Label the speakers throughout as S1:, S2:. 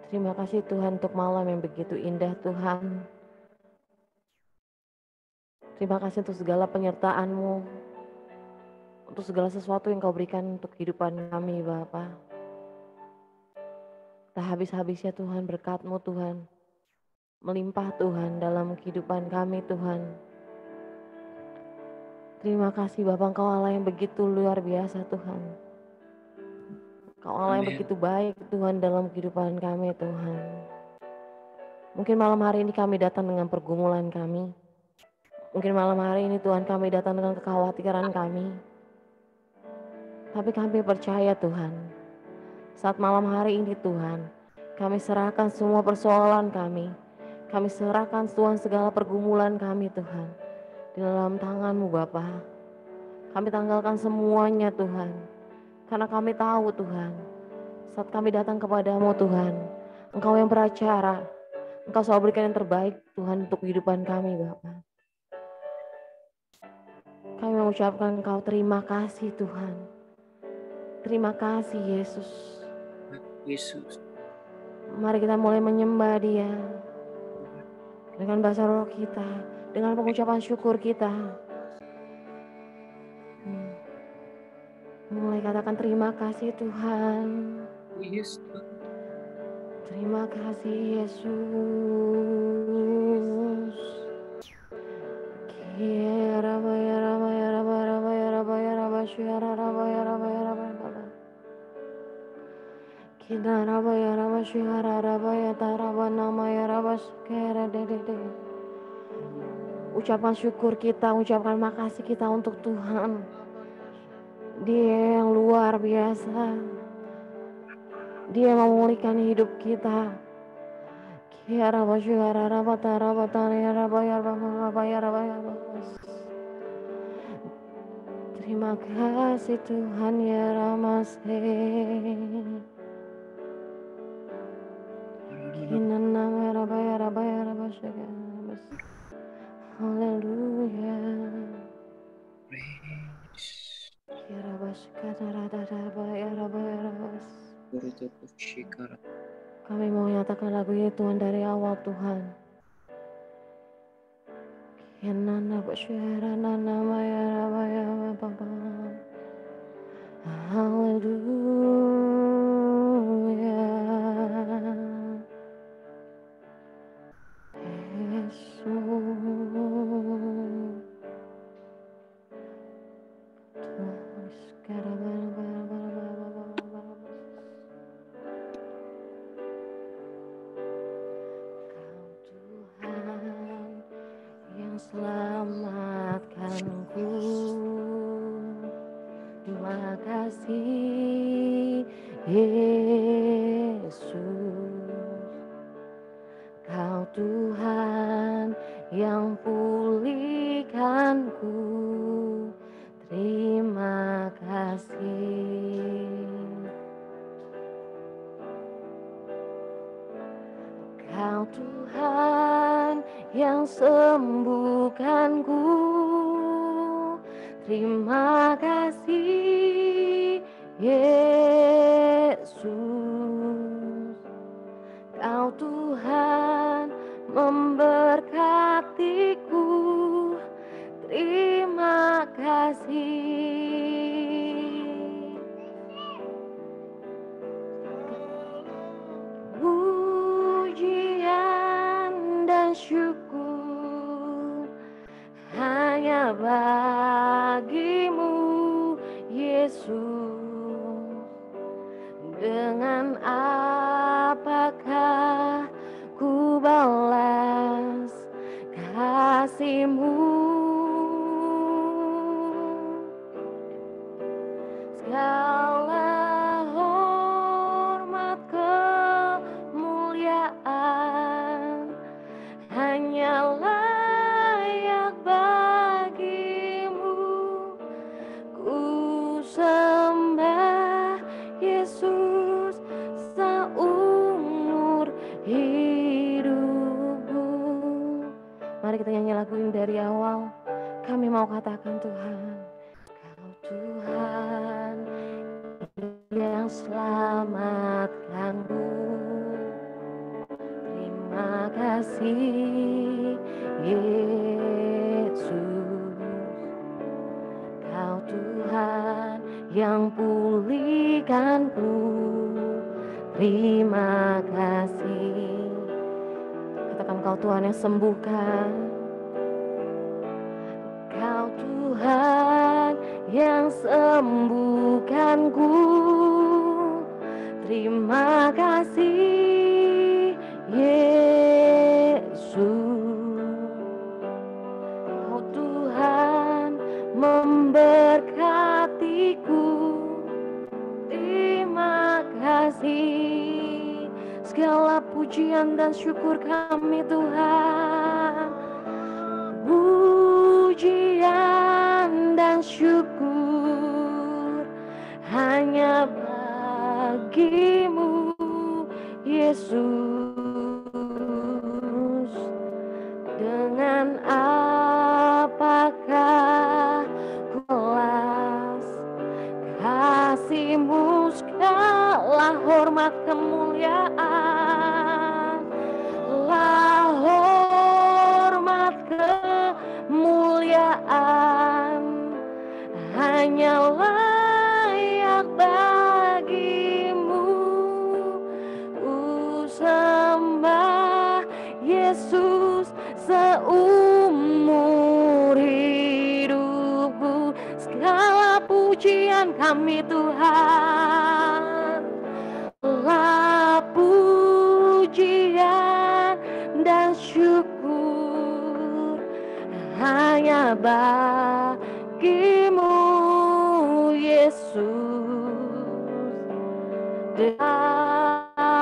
S1: Terima kasih Tuhan untuk malam yang begitu indah Tuhan. Terima kasih untuk segala penyertaan-Mu, untuk segala sesuatu yang Kau berikan untuk kehidupan kami Bapa. Tak habis-habisnya Tuhan berkat-Mu Tuhan, melimpah Tuhan dalam kehidupan kami Tuhan. Terima kasih Bapa, Engkau Allah yang begitu luar biasa Tuhan. Engkau Allah yang begitu baik Tuhan dalam kehidupan kami Tuhan. Mungkin malam hari ini kami datang dengan pergumulan kami. Mungkin malam hari ini Tuhan kami datang dengan kekhawatiran kami. Tapi kami percaya Tuhan, saat malam hari ini Tuhan, kami serahkan semua persoalan kami. Kami serahkan Tuhan segala pergumulan kami Tuhan. Di dalam tangan-Mu Bapa. Kami tanggalkan semuanya Tuhan. Karena kami tahu Tuhan, saat kami datang kepadamu Tuhan, Engkau yang beracara. Engkau selalu berikan yang terbaik Tuhan untuk kehidupan kami Bapa. Kami mengucapkan Engkau terima kasih Tuhan. Terima kasih Yesus.
S2: Yesus.
S1: Mari kita mulai menyembah Dia dengan bahasa roh kita, dengan pengucapan syukur kita. Mulai katakan terima kasih Tuhan.
S2: Yesus.
S1: Terima kasih Yesus. Ucapan syukur kita, ucapan makasih kita untuk Tuhan. Dia yang luar biasa. Dia memulihkan hidup kita. Terima kasih Tuhan ya Ramase. Haleluya. Kami mau nyatakan lagu ini Tuhan dari awal Tuhan. Haleluya. Selamatkanku, terima kasih Yesus. Kau Tuhan yang pulihkanku, terima kasih. Kau Tuhan yang sembuhkanku, terima kasih Yesus. Kau Tuhan memberkatiku, terima kasih. Syukur hanya bagimu Yesus. Dengan apakah ku balas kasih-Mu? Segala hormat kemuliaan hanya layak bagimu. Ku sembah Yesus seumur hidupku. mari kita nyanyi lagu ini dari awal. Kami mau katakan Tuhan, Kau Tuhan yang selamatkanku. Terima kasih Yesus. Kau Tuhan yang pulihkanku. Terima kasih. Katakan Kau Tuhan yang sembuhkan. Kau Tuhan yang sembuhkanku. Terima kasih Yesus. Kau Tuhan memberkatiku. Terima kasih. Segala pujian dan syukur kami Tuhan. Pujian dan syukur hanya bagimu Yesus. Dengan apakah ku balas kasih-Mu, segala hormat kemuliaan, hormat kemuliaan hanya layak bagimu. Ku sembah Yesus seumur hidupku. Segala pujian kami Tuhan, segala pujian dan syukur hanya bagimu Yesus.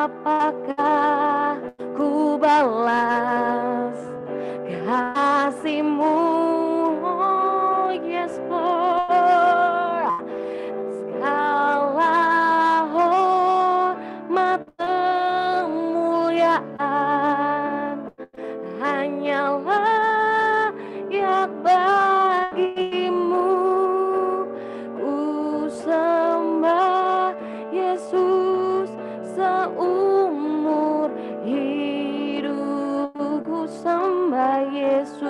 S1: Apakah ku balas kasih-Mu, oh yes Lord. Segala hormat kemuliaan hanyalah yang bagimu. Ku sembah Yesus seumur hidupku. Sembah Yesus,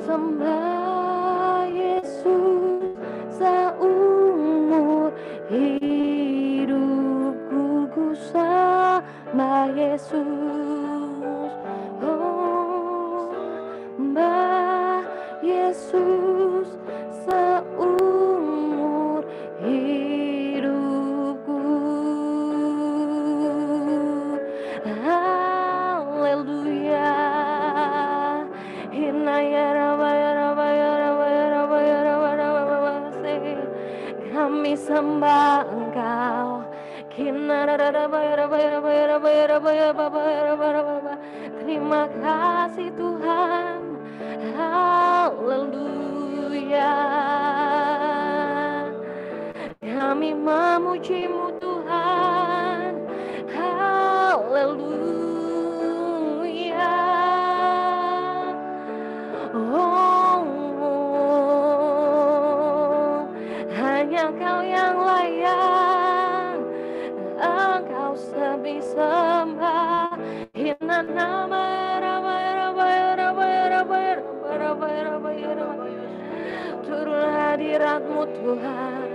S1: sembah Yesus seumur hidupku. Ku sembah Yesus, oh, sembah Yesus seumur hidupku. Haleluya. Kami sembah Engkau. Terima kasih Tuhan. Haleluya. Kami memuji-Mu Tuhan. Haleluya. Oh, hanya Kau yang layak, Engkau sembah. Hina nama turun hadirat-Mu Tuhan.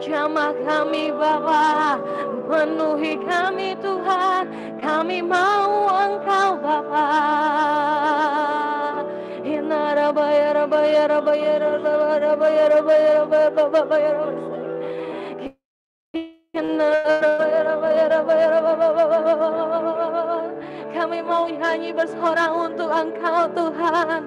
S1: Jamah kami Bapa, penuhi kami Tuhan. Kami mau Engkau Bapa. Kami mau nyanyi bersorak untuk Engkau Tuhan,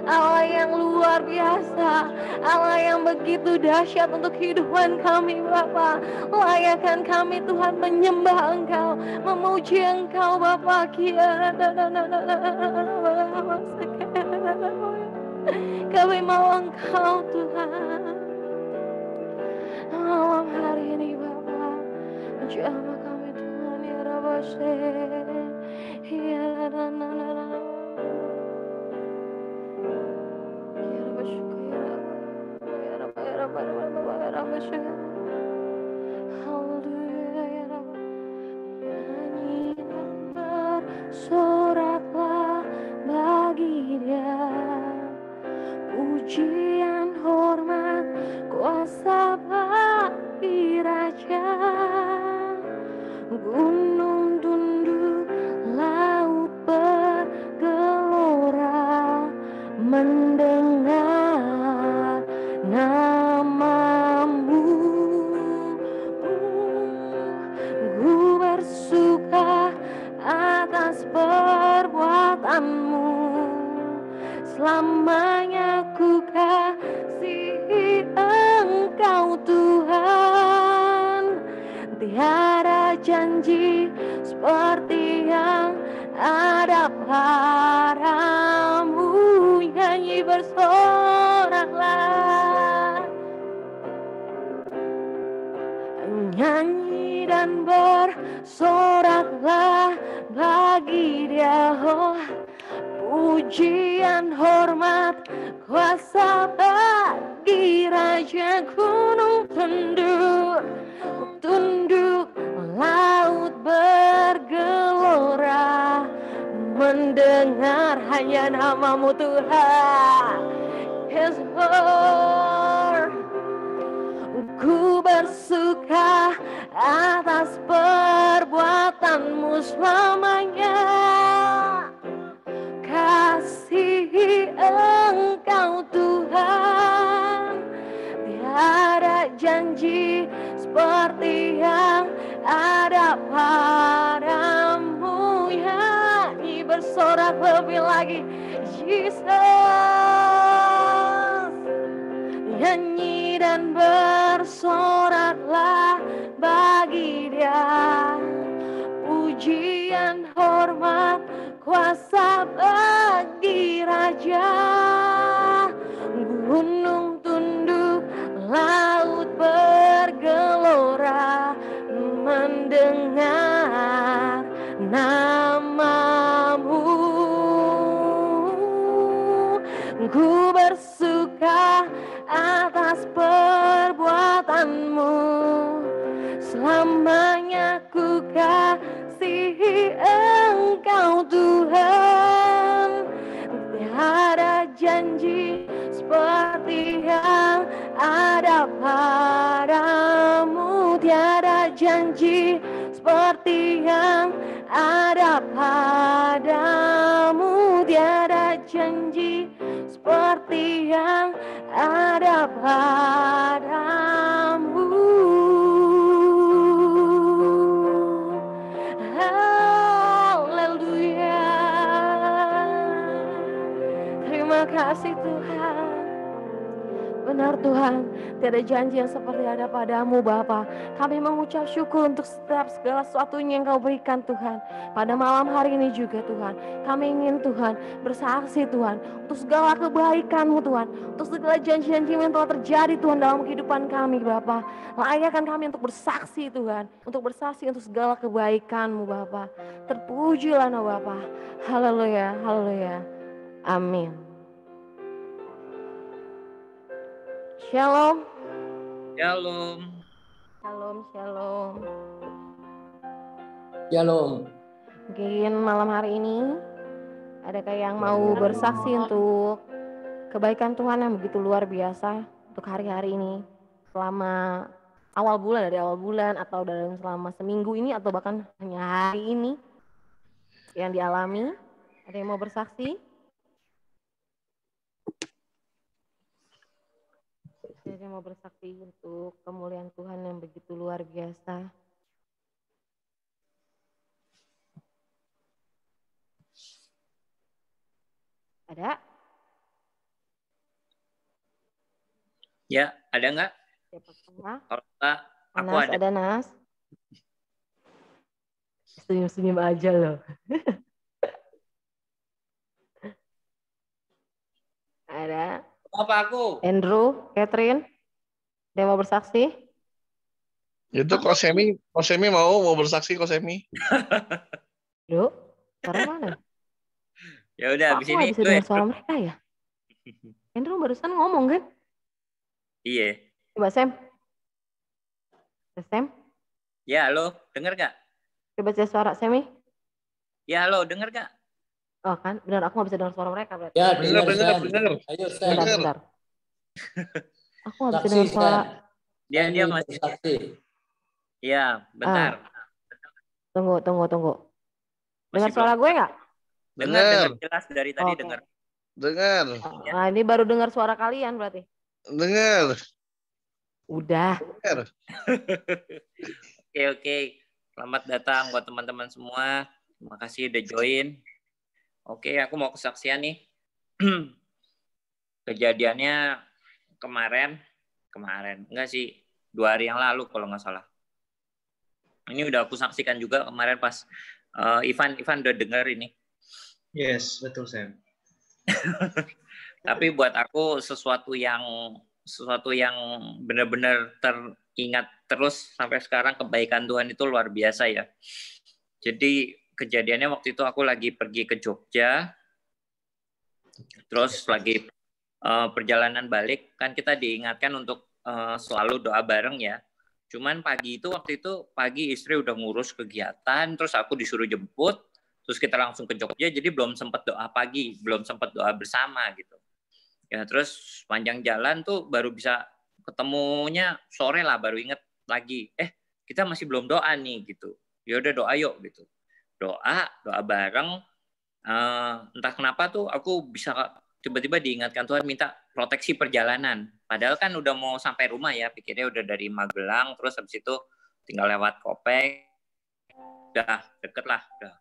S1: Allah yang luar biasa, Allah yang begitu dahsyat untuk kehidupan kami Bapa. Layakkan kami Tuhan menyembah Engkau, memuji Engkau Bapa. Kami mau Engkau Tuhan malam hari ini Bapa. Jamah kami Tuhan ya Rabbi. Nyanyi dan bersoraklah bagi Dia, pujian, hormat, kuasa bagi Raja. Gunung tunduk, laut bergelora, mendengar namamu. Ku bersuka atas perbuatanmu, selamanya ku kasihi Engkau Tuhan. Tiada janji seperti yang ada padamu. Nyanyi bersoraklah, nyanyi dan bersoraklah bagi Dia. Oh, pujian, hormat, kuasa bagi Raja. Gunung tunduk, laut bergelora, mendengar hanya namamu Tuhan. Yes, Lord. Ku bersuka atas perbuatanmu, selamanya kasihi Engkau Tuhan. Tiada janji seperti yang ada padamu. Nyanyi bersorak lebih lagi, Jesus. Nyanyi dan bersoraklah bagi Dia, pujian, hormat, kuasa bagi Raja. Gunung tunduk, laut bergelora, mendengar namamu. Ku bersuka atas perbuatanmu, selamanya ku kasihi Engkau Tuhan. Tiada janji seperti yang ada padamu. Tiada janji seperti yang ada padamu. Tiada janji seperti yang ada padamu. Haleluya. Terima kasih Tuhan. Benar Tuhan, tiada janji yang seperti ada padamu Bapa. Kami mengucap syukur untuk setiap segala sesuatunya yang Kau berikan Tuhan. Pada malam hari ini juga Tuhan, kami ingin Tuhan bersaksi Tuhan untuk segala kebaikan-Mu Tuhan, untuk segala janji-janji yang telah terjadi Tuhan dalam kehidupan kami Bapa. Layakkan kami untuk bersaksi Tuhan, untuk bersaksi untuk segala kebaikan-Mu Bapa. Terpujilah nama Bapa. Haleluya, haleluya. Amin. Shalom.
S2: Shalom.
S1: Shalom, shalom.
S3: Shalom.
S1: Mungkin malam hari ini adakah yang mau bersaksi untuk kebaikan Tuhan yang begitu luar biasa untuk hari-hari ini, selama awal bulan, dari awal bulan atau dalam selama seminggu ini atau bahkan hanya hari ini yang dialami? Ada yang mau bersaksi? Ada yang mau bersaksi untuk kemuliaan Tuhan yang begitu luar biasa? Ada?
S2: Ya, ada nggak?
S1: Siapa semua?
S2: Kalau nggak, aku
S1: Nas,
S2: ada.
S1: ada Nas? Senyum-senyum aja loh. Ada?
S2: Apa aku?
S1: Andrew, Catherine, ada yang mau bersaksi?
S4: Itu Kosemi mau bersaksi Kosemi.
S1: Duh, Suara mana?
S2: Ya udah,
S1: Kok
S2: habis
S1: aku
S2: ini
S1: nggak bisa
S2: lu
S1: dengar suara mereka ya? Andrew barusan ngomong kan?
S2: Iya.
S1: Coba Sam. Sam.
S2: Ya, halo, denger gak?
S1: Coba cek suara Sam nih.
S2: Ya, halo, denger gak?
S1: Oh kan, benar aku nggak bisa dengar suara mereka berarti.
S3: Ya,
S4: Bener,
S3: dengar
S4: bener,
S3: Sam.
S4: bener.
S3: Ayo Sam.
S1: Bentar. Aku nggak bisa
S3: Saksi
S1: dengar suara.
S3: Sam.
S2: Dia
S3: Ini
S2: masih.
S3: saksi.
S2: Iya, bentar.
S1: Tunggu. Dengar
S2: Masih
S1: suara
S2: belum.
S1: gue nggak?
S2: Dengar jelas dari tadi
S1: Oke.
S2: dengar.
S4: Dengar.
S1: Nah, ini baru dengar suara kalian berarti.
S4: Dengar.
S1: Udah.
S4: Dengar.
S2: Oke. Selamat datang buat teman-teman semua. Terima kasih udah join. Oke, aku mau kesaksian nih. Kejadiannya kemarin, enggak sih, 2 hari yang lalu kalau nggak salah. Ini udah aku saksikan juga kemarin pas Ivan udah dengar ini.
S5: Yes, betul Sam.
S2: Tapi buat aku sesuatu yang benar-benar teringat terus sampai sekarang, kebaikan Tuhan itu luar biasa ya. Jadi kejadiannya waktu itu aku lagi pergi ke Jogja, terus lagi perjalanan balik, kan kita diingatkan untuk selalu doa bareng ya. Cuman pagi istri udah ngurus kegiatan, terus aku disuruh jemput, terus kita langsung ke Jogja, jadi belum sempat doa pagi, belum sempat doa bersama gitu. Ya terus panjang jalan tuh baru bisa ketemunya sore lah, baru inget lagi, kita masih belum doa nih gitu. Ya udah doa yuk gitu. Doa bareng. Entah kenapa tuh aku bisa tiba-tiba diingatkan Tuhan minta proteksi perjalanan. Padahal kan udah mau sampai rumah ya, pikirnya udah dari Magelang, terus habis itu tinggal lewat Kopeng, udah deket lah, udah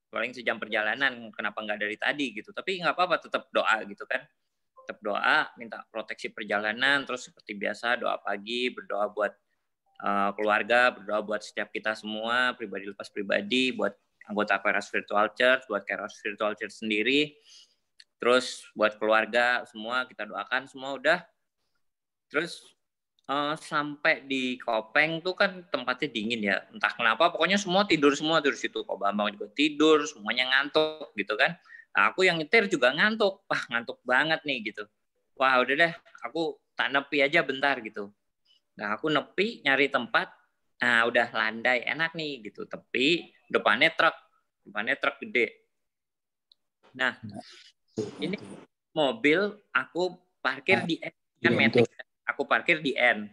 S2: paling sejam perjalanan, kenapa nggak dari tadi gitu. Tapi nggak apa-apa, tetap doa gitu kan. Tetap doa, minta proteksi perjalanan, terus seperti biasa doa pagi, berdoa buat keluarga, berdoa buat setiap kita semua, pribadi lepas pribadi, buat anggota Kairos Virtual Church, buat Kairos Virtual Church sendiri, terus buat keluarga semua kita doakan semua udah. Terus sampai di Kopeng tuh kan tempatnya dingin ya, entah kenapa pokoknya semua tidur situ. Kok Bambang juga tidur, semuanya ngantuk gitu kan. Nah, aku yang nyetir juga ngantuk, ngantuk banget nih gitu. Wah udah deh, aku tak nepi aja bentar gitu. Nah aku nepi nyari tempat, nah udah landai enak nih gitu, tepi depannya truk gede. Nah ini mobil aku parkir di N, kan metik. Aku parkir di N.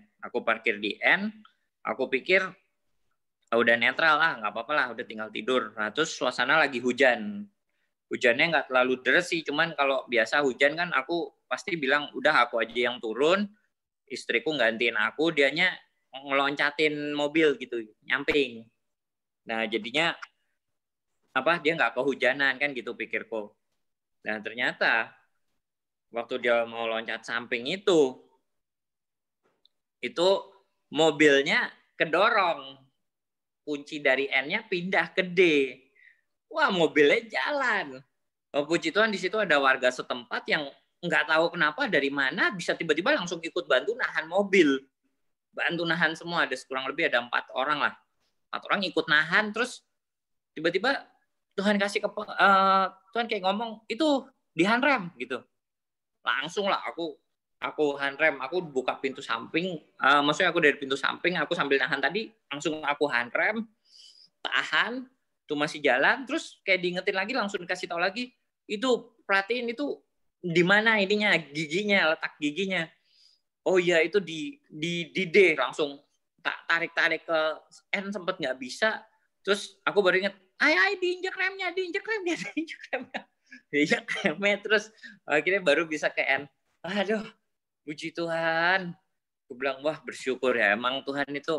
S2: Aku pikir udah netral lah, nggak apa-apa lah, udah tinggal tidur. Nah terus suasana lagi hujan. Hujannya nggak terlalu deras sih, cuman kalau biasa hujan kan aku pasti bilang udah aku aja yang turun, istriku gantiin aku, dianya ngeloncatin mobil gitu, nyamping. Nah jadinya dia nggak kehujanan kan gitu pikirku. Nah ternyata waktu dia mau loncat samping itu mobilnya kedorong, kunci dari N-nya pindah ke D. Wah mobilnya jalan. Oh, puji Tuhan di situ ada warga setempat yang nggak tahu kenapa dari mana bisa tiba-tiba langsung ikut bantu nahan mobil. Bantu nahan semua, ada kurang lebih ada 4 orang lah. 4 orang ikut nahan, terus tiba-tiba Tuhan kasih Tuhan kayak ngomong itu di handrem gitu. Langsung lah aku handrem, aku buka pintu samping, maksudnya aku dari pintu samping, aku sambil nahan tadi, langsung aku handrem, tahan, tuh masih jalan, terus kayak diingetin lagi, langsung dikasih tahu lagi, itu perhatiin itu di mana ininya, giginya, letak giginya. Oh iya itu di D, langsung tarik ke N, sempet nggak bisa, terus aku baru inget, diinjek remnya, terus akhirnya baru bisa ke N. Aduh, puji Tuhan. Aku bilang, wah bersyukur ya. Emang Tuhan itu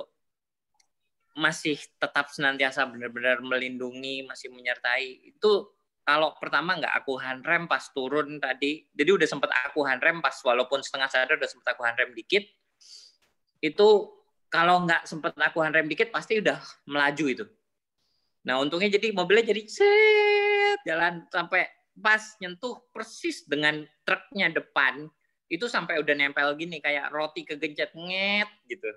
S2: masih tetap senantiasa benar-benar melindungi, masih menyertai. Itu kalau pertama nggak aku handrem pas turun tadi. Jadi udah sempat aku handrem pas walaupun setengah sadar udah sempat aku handrem dikit. Itu kalau nggak sempat aku handrem dikit pasti udah melaju itu. Nah untungnya jadi mobilnya jadi jalan sampai pas nyentuh persis dengan truknya depan, itu sampai udah nempel gini kayak roti kegencet nget gitu.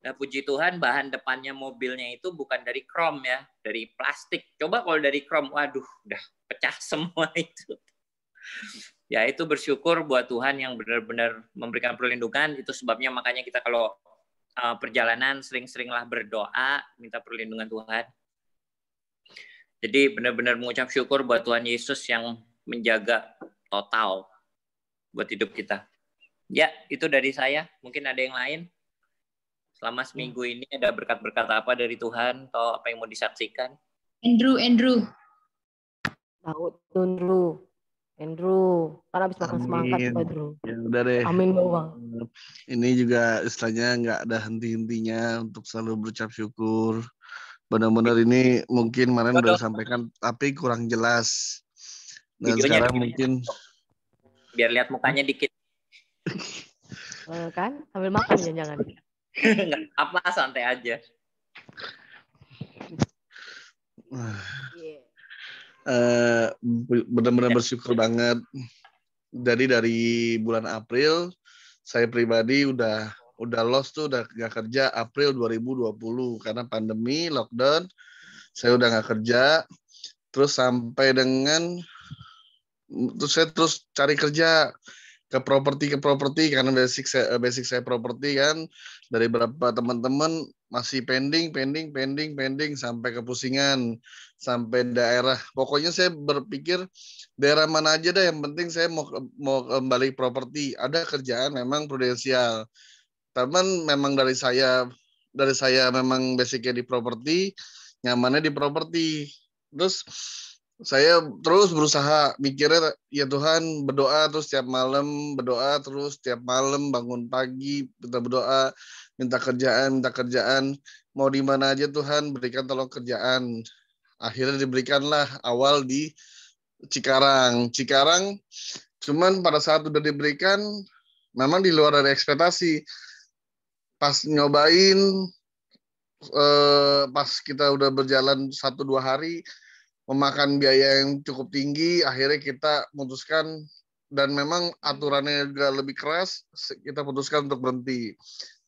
S2: Nah, puji Tuhan bahan depannya mobilnya itu bukan dari krom ya, dari plastik. Coba kalau dari krom, waduh, udah pecah semua itu. Ya itu bersyukur buat Tuhan yang benar-benar memberikan perlindungan. Itu sebabnya makanya kita kalau perjalanan sering-seringlah berdoa, minta perlindungan Tuhan. Jadi benar-benar mengucap syukur buat Tuhan Yesus yang menjaga total buat hidup kita. Ya, itu dari saya. Mungkin ada yang lain? Selama seminggu ini ada berkat-berkat apa dari Tuhan atau apa yang mau disaksikan?
S3: Andrew.
S1: Tahu Andrew, kan habis makan semangka coba Andrew.
S4: Ya udah deh.
S1: Amin Bang.
S4: Ini juga istilahnya nggak ada henti-hentinya untuk selalu berucap syukur. Benar-benar ini mungkin kemarin udah disampaikan tapi kurang jelas. Dan
S2: Videonya
S4: sekarang mungkin
S2: biar lihat mukanya dikit.
S1: Kan sambil makan jangan.
S2: Nggak apa, santai aja.
S4: Benar-benar bersyukur banget. Jadi dari bulan April saya pribadi udah lost tuh, udah gak kerja April 2020 karena pandemi, lockdown. Saya udah gak kerja. Terus sampai dengan saya terus cari kerja ke properti karena basic saya properti kan. Dari beberapa teman-teman masih pending sampai kepusingan, sampai daerah. Pokoknya saya berpikir daerah mana aja dah, yang penting saya mau kembali properti. Ada kerjaan memang prudensial. Teman memang dari saya memang basicnya di properti, nyamannya di properti. Terus saya terus berusaha mikirnya, ya Tuhan, berdoa terus tiap malam, bangun pagi, kita berdoa, minta kerjaan, mau di mana aja Tuhan, berikan tolong kerjaan. Akhirnya diberikanlah awal di Cikarang, cuman pada saat udah diberikan, memang di luar dari ekspektasi. Pas nyobain, pas kita udah berjalan 1-2 hari, memakan biaya yang cukup tinggi, akhirnya kita memutuskan, dan memang aturannya juga lebih keras, kita putuskan untuk berhenti.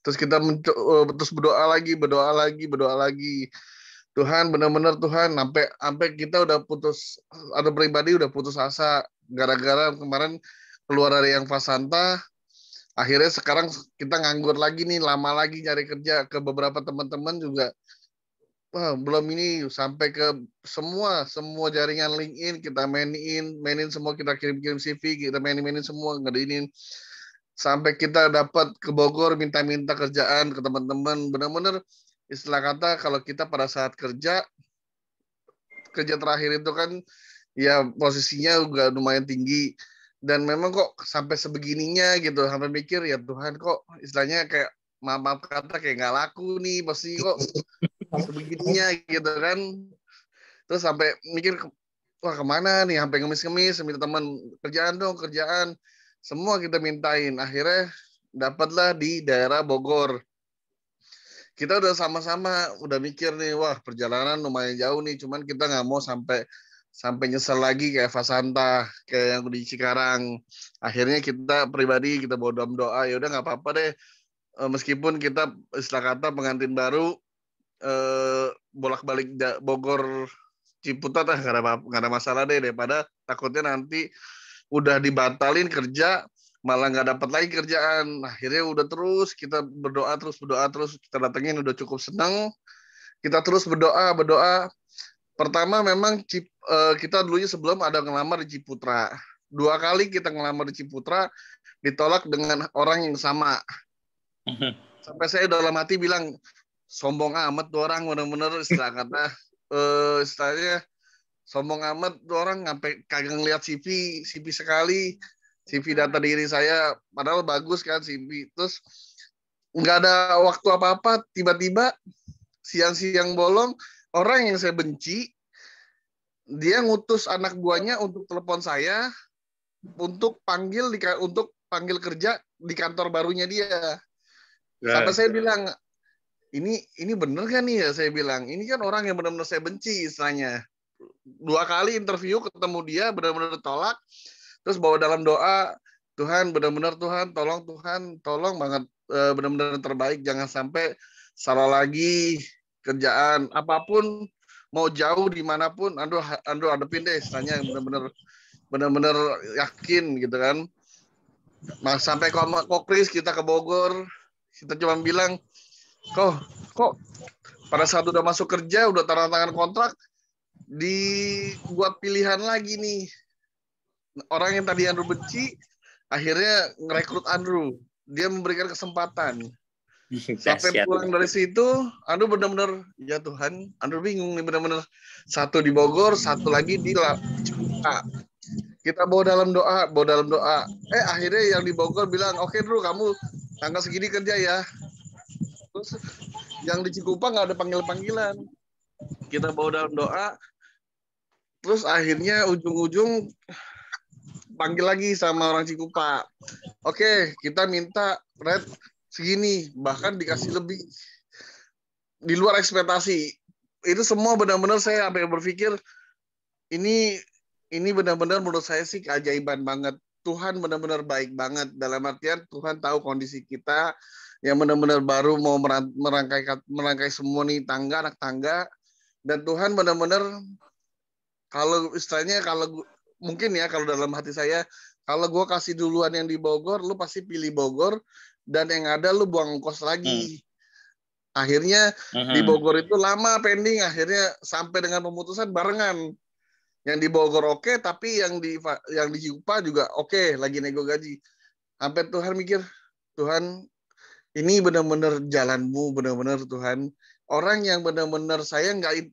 S4: Terus kita terus berdoa lagi. Tuhan, benar-benar Tuhan, sampai kita udah putus, ada pribadi udah putus asa, gara-gara kemarin keluar dari yang Fasanta. Akhirnya sekarang kita nganggur lagi nih, lama lagi nyari kerja. Ke beberapa teman-teman juga, wah, belum ini, sampai ke semua jaringan LinkedIn kita mainin semua, kita kirim CV, kita mainin semua, ngedainin. Sampai kita dapat ke Bogor, minta kerjaan ke teman-teman. Benar-benar istilah kata, kalau kita pada saat kerja terakhir itu kan, ya posisinya juga lumayan tinggi. Dan memang kok sampai sebegininya gitu, sampai mikir, ya Tuhan, kok istilahnya kayak maaf kata kayak nggak laku nih, pasti kok sebegininya gitu kan. Terus sampai mikir, wah kemana nih, sampai ngemis-ngemis minta teman, kerjaan. Semua kita mintain, akhirnya dapatlah di daerah Bogor. Kita udah sama-sama udah mikir nih, wah perjalanan lumayan jauh nih, cuman kita nggak mau sampai nyesel lagi kayak Fasanta, kayak yang di Cikarang. Akhirnya kita pribadi, kita bawa dalam doa, ya udah nggak apa-apa deh, meskipun kita istilah kata pengantin baru, bolak-balik Bogor Ciputat, nggak ada masalah deh, daripada takutnya nanti udah dibatalin kerja, malah nggak dapat lagi kerjaan. Akhirnya udah terus kita berdoa terus, kita datengin, udah cukup senang, kita terus berdoa. Pertama memang kita dulunya sebelum ada ngelamar di Ciputra. 2 kali kita ngelamar di Ciputra, ditolak dengan orang yang sama. Sampai saya dalam hati bilang, sombong amat tuh orang, bener-bener istilah kata, istilahnya sombong amat tuh orang, sampai kagak ngeliat CV sekali, CV data diri saya, padahal bagus kan CV. Terus nggak ada waktu apa-apa, tiba-tiba siang-siang bolong, orang yang saya benci, dia ngutus anak buahnya untuk telepon saya untuk panggil kerja di kantor barunya dia. Sampai saya bilang, ini bener kan nih ya, saya bilang, ini kan orang yang benar-benar saya benci istilahnya. 2 kali interview ketemu dia, benar-benar tolak. Terus bawa dalam doa, Tuhan, benar-benar Tuhan, tolong banget, benar-benar terbaik, jangan sampai salah lagi kerjaan apapun, mau jauh dimanapun, Andrew hadepin deh, istilahnya benar-benar yakin gitu kan. Nah, sampai Kokris kita ke Bogor, kita cuma bilang, kok pada saat udah masuk kerja, udah tanda tangan kontrak, dibuat pilihan lagi nih. Orang yang tadi Andrew benci, akhirnya ngerekrut Andrew. Dia memberikan kesempatan. Sampai pulang dari situ, Andrew benar-benar, ya Tuhan, Andrew bingung nih benar-benar. Satu di Bogor, satu lagi di Cikupa. Kita bawa dalam doa. Akhirnya yang di Bogor bilang, oke Drew, kamu tanggal segini kerja ya. Terus yang di Cikupa nggak ada panggilan. Kita bawa dalam doa. Terus akhirnya ujung-ujung panggil lagi sama orang Cikupa. Oke, kita minta rate segini, bahkan dikasih lebih. Di luar ekspektasi. Itu semua benar-benar saya sampai berpikir, ini benar-benar menurut saya sih keajaiban banget. Tuhan benar-benar baik banget. Dalam artian Tuhan tahu kondisi kita yang benar-benar baru mau merangkai semua nih anak tangga. Dan Tuhan benar-benar, kalau istilahnya, mungkin ya kalau dalam hati saya, kalau gue kasih duluan yang di Bogor, lu pasti pilih Bogor. Dan yang ada lu buang ongkos lagi. Akhirnya di Bogor itu lama pending. Akhirnya sampai dengan pemutusan barengan. Yang di Bogor oke, tapi yang di Cikupa juga oke, lagi nego gaji. Sampai Tuhan mikir, Tuhan, ini benar-benar jalanmu, benar-benar Tuhan. Orang yang benar-benar saya nggak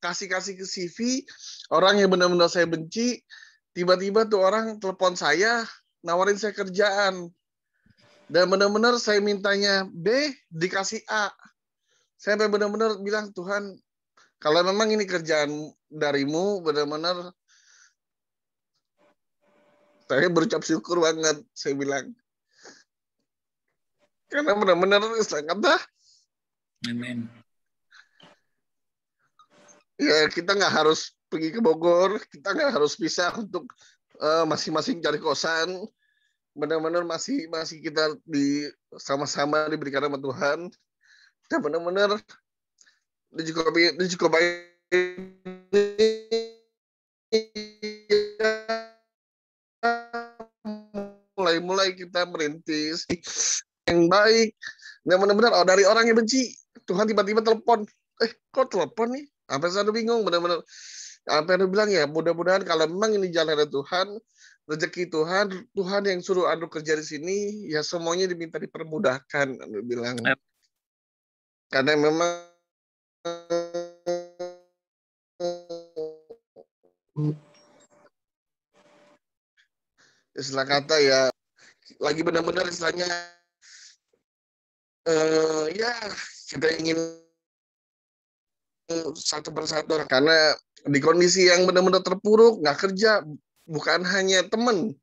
S4: kasih ke CV, orang yang benar-benar saya benci, tiba-tiba tuh orang telepon saya, nawarin saya kerjaan. Dan benar-benar saya mintanya B, dikasih A. Saya benar-benar bilang, Tuhan, kalau memang ini kerjaan darimu, benar-benar saya berucap syukur banget, saya bilang. Karena benar-benar sangat
S2: Amin.
S4: Ya, kita nggak harus pergi ke Bogor, kita nggak harus pisah untuk masing-masing cari kosan. Benar-benar masih kita sama-sama diberikan sama Tuhan. Dan benar-benar cukup mulai kita merintis yang baik. Dan benar-benar dari orang yang benci, Tuhan tiba-tiba telepon. Kok telepon nih? Sampai saya bingung, benar-benar. Sampai dia bilang, ya mudah-mudahan kalau memang ini jalan dari Tuhan, rezeki Tuhan yang suruh Andrew kerja di sini, ya semuanya diminta dipermudahkan, Andrew bilang. Karena memang istilah kata ya, lagi benar-benar istilahnya, ya kita ingin satu persatu, karena di kondisi yang benar-benar terpuruk, nggak kerja, bukan hanya teman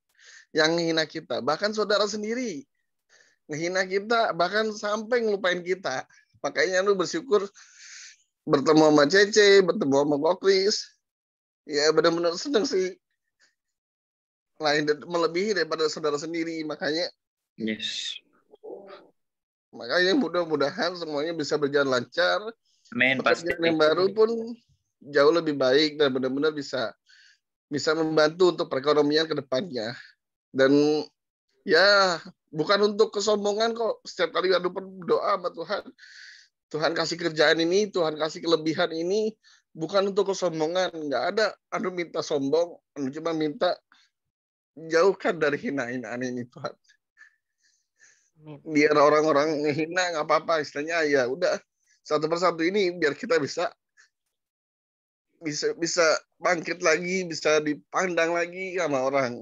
S4: yang menghina kita, bahkan saudara sendiri menghina kita, bahkan sampai ngelupain kita. Makanya lu bersyukur bertemu sama Cece, bertemu sama Kokris, ya benar-benar senang sih, lain melebihi daripada saudara sendiri. Makanya mudah-mudahan semuanya bisa berjalan lancar.
S2: Amin,
S4: pekerjaan yang baru pun jauh lebih baik dan benar-benar bisa membantu untuk perekonomian ke depannya. Dan ya bukan untuk kesombongan kok. Setiap kali Andrew berdoa sama Tuhan kasih kerjaan ini, Tuhan kasih kelebihan ini, bukan untuk kesombongan. Nggak ada Andrew minta sombong, Andrew cuma minta jauhkan dari hina-hinaan ini Tuhan. Biar orang-orang ngehina nggak apa-apa, istilahnya ya udah satu persatu ini biar kita bisa bangkit lagi, bisa dipandang lagi sama orang.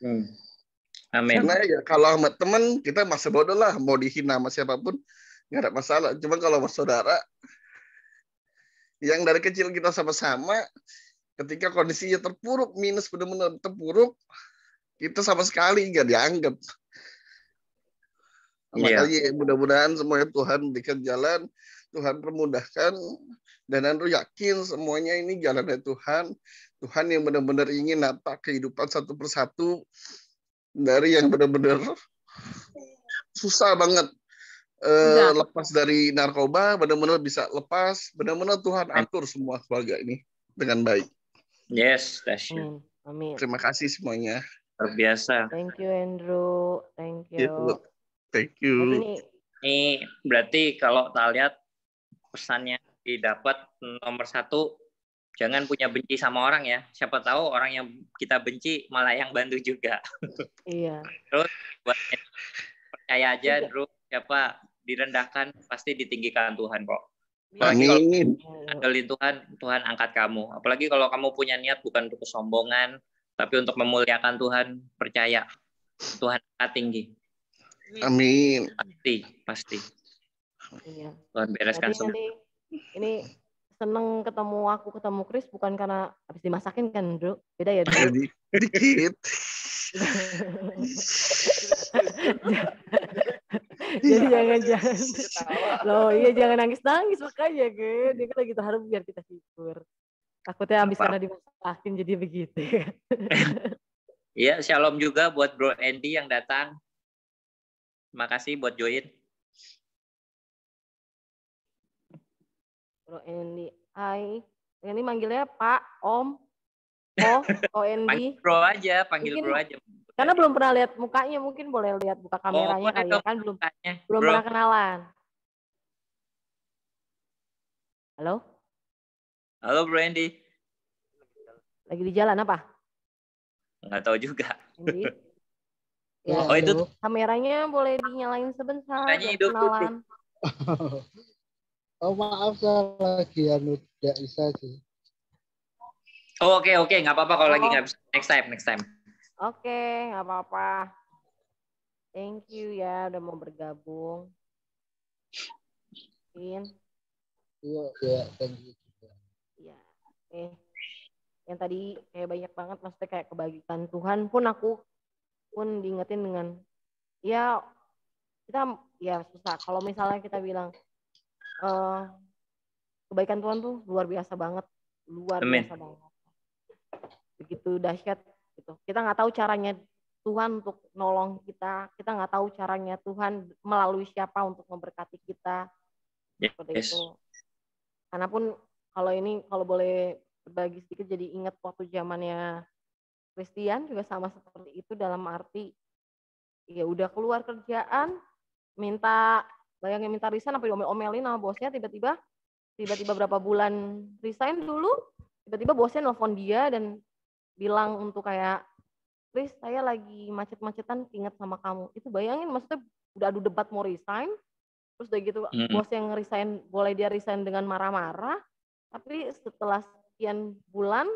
S2: Amin.
S4: Karena ya kalau sama teman kita masa bodoh lah, mau dihina sama siapapun nggak ada masalah. Cuma kalau sama saudara yang dari kecil kita sama-sama, ketika kondisinya terpuruk, minus benar-benar terpuruk, kita sama sekali nggak dianggap. Makanya mudah-mudahan semuanya Tuhan berikan jalan, Tuhan permudahkan, dan Andrew yakin semuanya ini jalannya Tuhan. Tuhan yang benar-benar ingin nata kehidupan satu persatu dari yang benar-benar susah banget.
S1: Bisa.
S4: lepas dari narkoba, benar-benar bisa lepas, benar-benar Tuhan atur semua keluarga ini dengan baik.
S2: Yes, Tasya.
S1: Amin.
S4: Terima kasih semuanya.
S2: Luar biasa.
S1: Thank you Andrew. Thank
S4: Ya,
S1: you.
S4: thank
S1: Berarti
S4: you.
S2: Ini berarti kalau tak lihat pesannya didapat nomor 1, jangan punya benci sama orang ya. Siapa tahu orang yang kita benci malah yang bantu juga.
S1: Iya.
S2: Terus buat percaya aja,
S1: Iya.
S2: Drew, siapa direndahkan pasti ditinggikan Tuhan kok. Apalagi kalau
S4: Amin.
S2: andelin Tuhan, Tuhan angkat kamu. Apalagi kalau kamu punya niat bukan untuk kesombongan, tapi untuk memuliakan Tuhan, percaya Tuhan angkat tinggi.
S4: Amin.
S2: Pasti.
S1: Iya.
S2: Tuhan bereskan
S1: Berarti
S2: semua.
S1: nanti ini seneng ketemu Chris bukan karena habis dimasakin kan, Bro? Beda ya, Bro?
S4: Dikit.
S1: Jadi jangan loh, iya jangan nangis makanya kan. Dia kan lagi terharu biar kita hibur. Takutnya habis karena dimasakin jadi begitu.
S2: Iya, shalom juga buat Bro Andy yang datang. Terima kasih buat join.
S1: Bro Andy, hai. Ini manggilnya Pak, Om, Andy.
S2: Panggil
S1: mungkin,
S2: bro aja.
S1: Karena belum pernah lihat mukanya, mungkin boleh lihat buka kameranya kali ya kan belum pernah kenalan. Halo?
S2: Halo Bro Andy.
S1: Lagi di jalan apa?
S2: Nggak tahu juga.
S1: Andy? Ya,
S2: itu
S1: kameranya boleh dinyalain sebentar.
S2: Kenalan.
S3: Oh maaf, saya lagi tidak bisa sih.
S2: Oh, oke, nggak apa-apa kalau lagi nggak bisa. Next time.
S1: Oke, nggak apa-apa. Thank you ya udah mau bergabung.
S3: Iya, thank you.
S1: Iya. Yang tadi kayak banyak banget, maksudnya kayak kebajikan Tuhan pun aku pun diingetin dengan ya kita ya susah. Kalau misalnya kita bilang kebaikan Tuhan tuh luar biasa banget, biasa banget. Begitu dahsyat gitu. Kita nggak tahu caranya Tuhan untuk nolong kita nggak tahu caranya Tuhan melalui siapa untuk memberkati kita. Seperti itu. Karena pun kalau boleh berbagi sedikit jadi ingat waktu zamannya Christian juga sama seperti itu, dalam arti ya udah keluar kerjaan bayangin minta resign sampai diomel-omelin sama bosnya, tiba-tiba berapa bulan resign dulu, tiba-tiba bosnya nelfon dia dan bilang untuk kayak, Chris, saya lagi macet-macetan ingat sama kamu. Itu bayangin, maksudnya udah adu debat mau resign, terus udah gitu bos yang resign, boleh dia resign dengan marah-marah, tapi setelah sekian bulan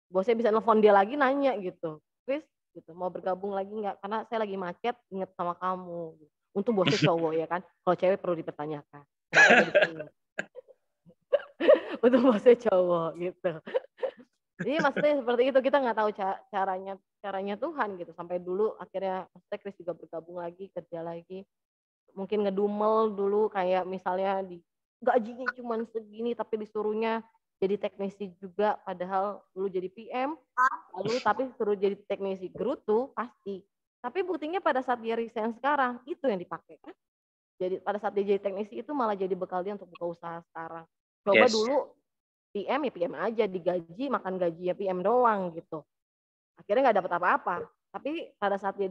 S1: bosnya bisa nelfon dia lagi nanya gitu, Chris gitu mau bergabung lagi nggak, karena saya lagi macet inget sama kamu. Untung bosnya cowok ya kan, kalau cewek perlu dipertanyakan. Untung bosnya cowok gitu. Jadi maksudnya seperti itu, kita nggak tahu caranya Tuhan gitu. Sampai dulu akhirnya maksudnya Chris juga bergabung lagi, kerja lagi. Mungkin ngedumel dulu kayak misalnya di gajinya cuma segini tapi disuruhnya jadi teknisi juga, padahal dulu jadi PM, lalu tapi suruh jadi teknisi gerutu pasti. Tapi buktinya pada saat dia resign sekarang itu yang dipakai kan. Jadi pada saat dia jadi teknisi itu malah jadi bekal dia untuk buka usaha sekarang. Coba dulu PM ya PM aja, digaji makan gaji ya PM doang gitu. Akhirnya nggak dapat apa-apa. Tapi pada saat dia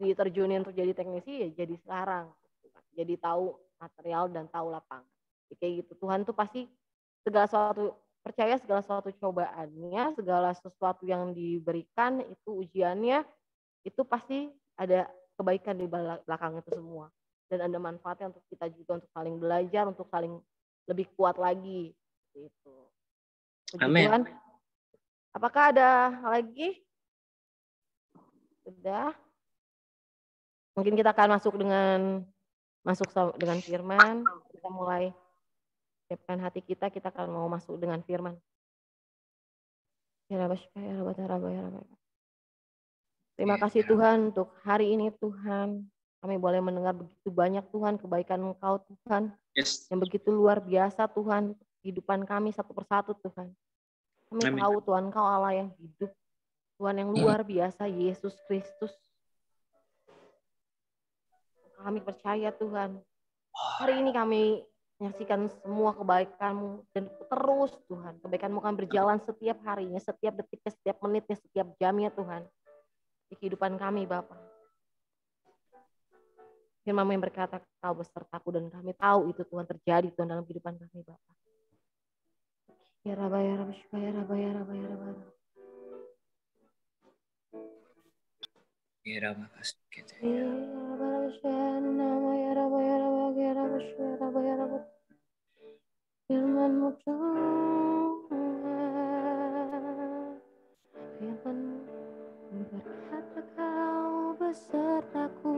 S1: diterjunin untuk jadi teknisi ya jadi sekarang. Jadi tahu material dan tahu lapangan. Kayak gitu. Tuhan tuh pasti percaya segala sesuatu cobaannya, segala sesuatu yang diberikan itu ujiannya, itu pasti ada kebaikan di belakang itu semua. Dan ada manfaatnya untuk kita juga, untuk saling belajar, untuk saling lebih kuat lagi. Gitu.
S2: Amin.
S1: Apakah ada lagi? Sudah. Mungkin kita akan masuk dengan firman. Kita mulai siapkan hati kita akan mau masuk dengan firman. Terima kasih Tuhan untuk hari ini Tuhan. Kami boleh mendengar begitu banyak Tuhan, kebaikan Engkau Tuhan. Yang begitu luar biasa Tuhan, kehidupan kami satu persatu Tuhan. Kami tahu Tuhan Engkau Allah yang hidup, Tuhan yang luar biasa, Yesus Kristus. Kami percaya Tuhan, hari ini kami menyaksikan semua kebaikan-Mu dan terus Tuhan, kebaikan-Mu akan berjalan setiap harinya, setiap detiknya, setiap menitnya, setiap jamnya Tuhan di kehidupan kami Bapa. Firman-Mu yang berkata, Kau besertaku, dan kami tahu itu Tuhan terjadi Tuhan dalam kehidupan kami Bapa. Ya Rabba, ya Rabba, ya Rabba, ya Rabba, ya Rabba.
S2: Ya Rabba, kasih kita.
S1: Ya Rabba, nama ya Rabba, ya Rabba, ya Rabba, ya Rabba, ya Rabba. Firman-Mu Tuhan, Firman-Mu berkata, Kau besertaku,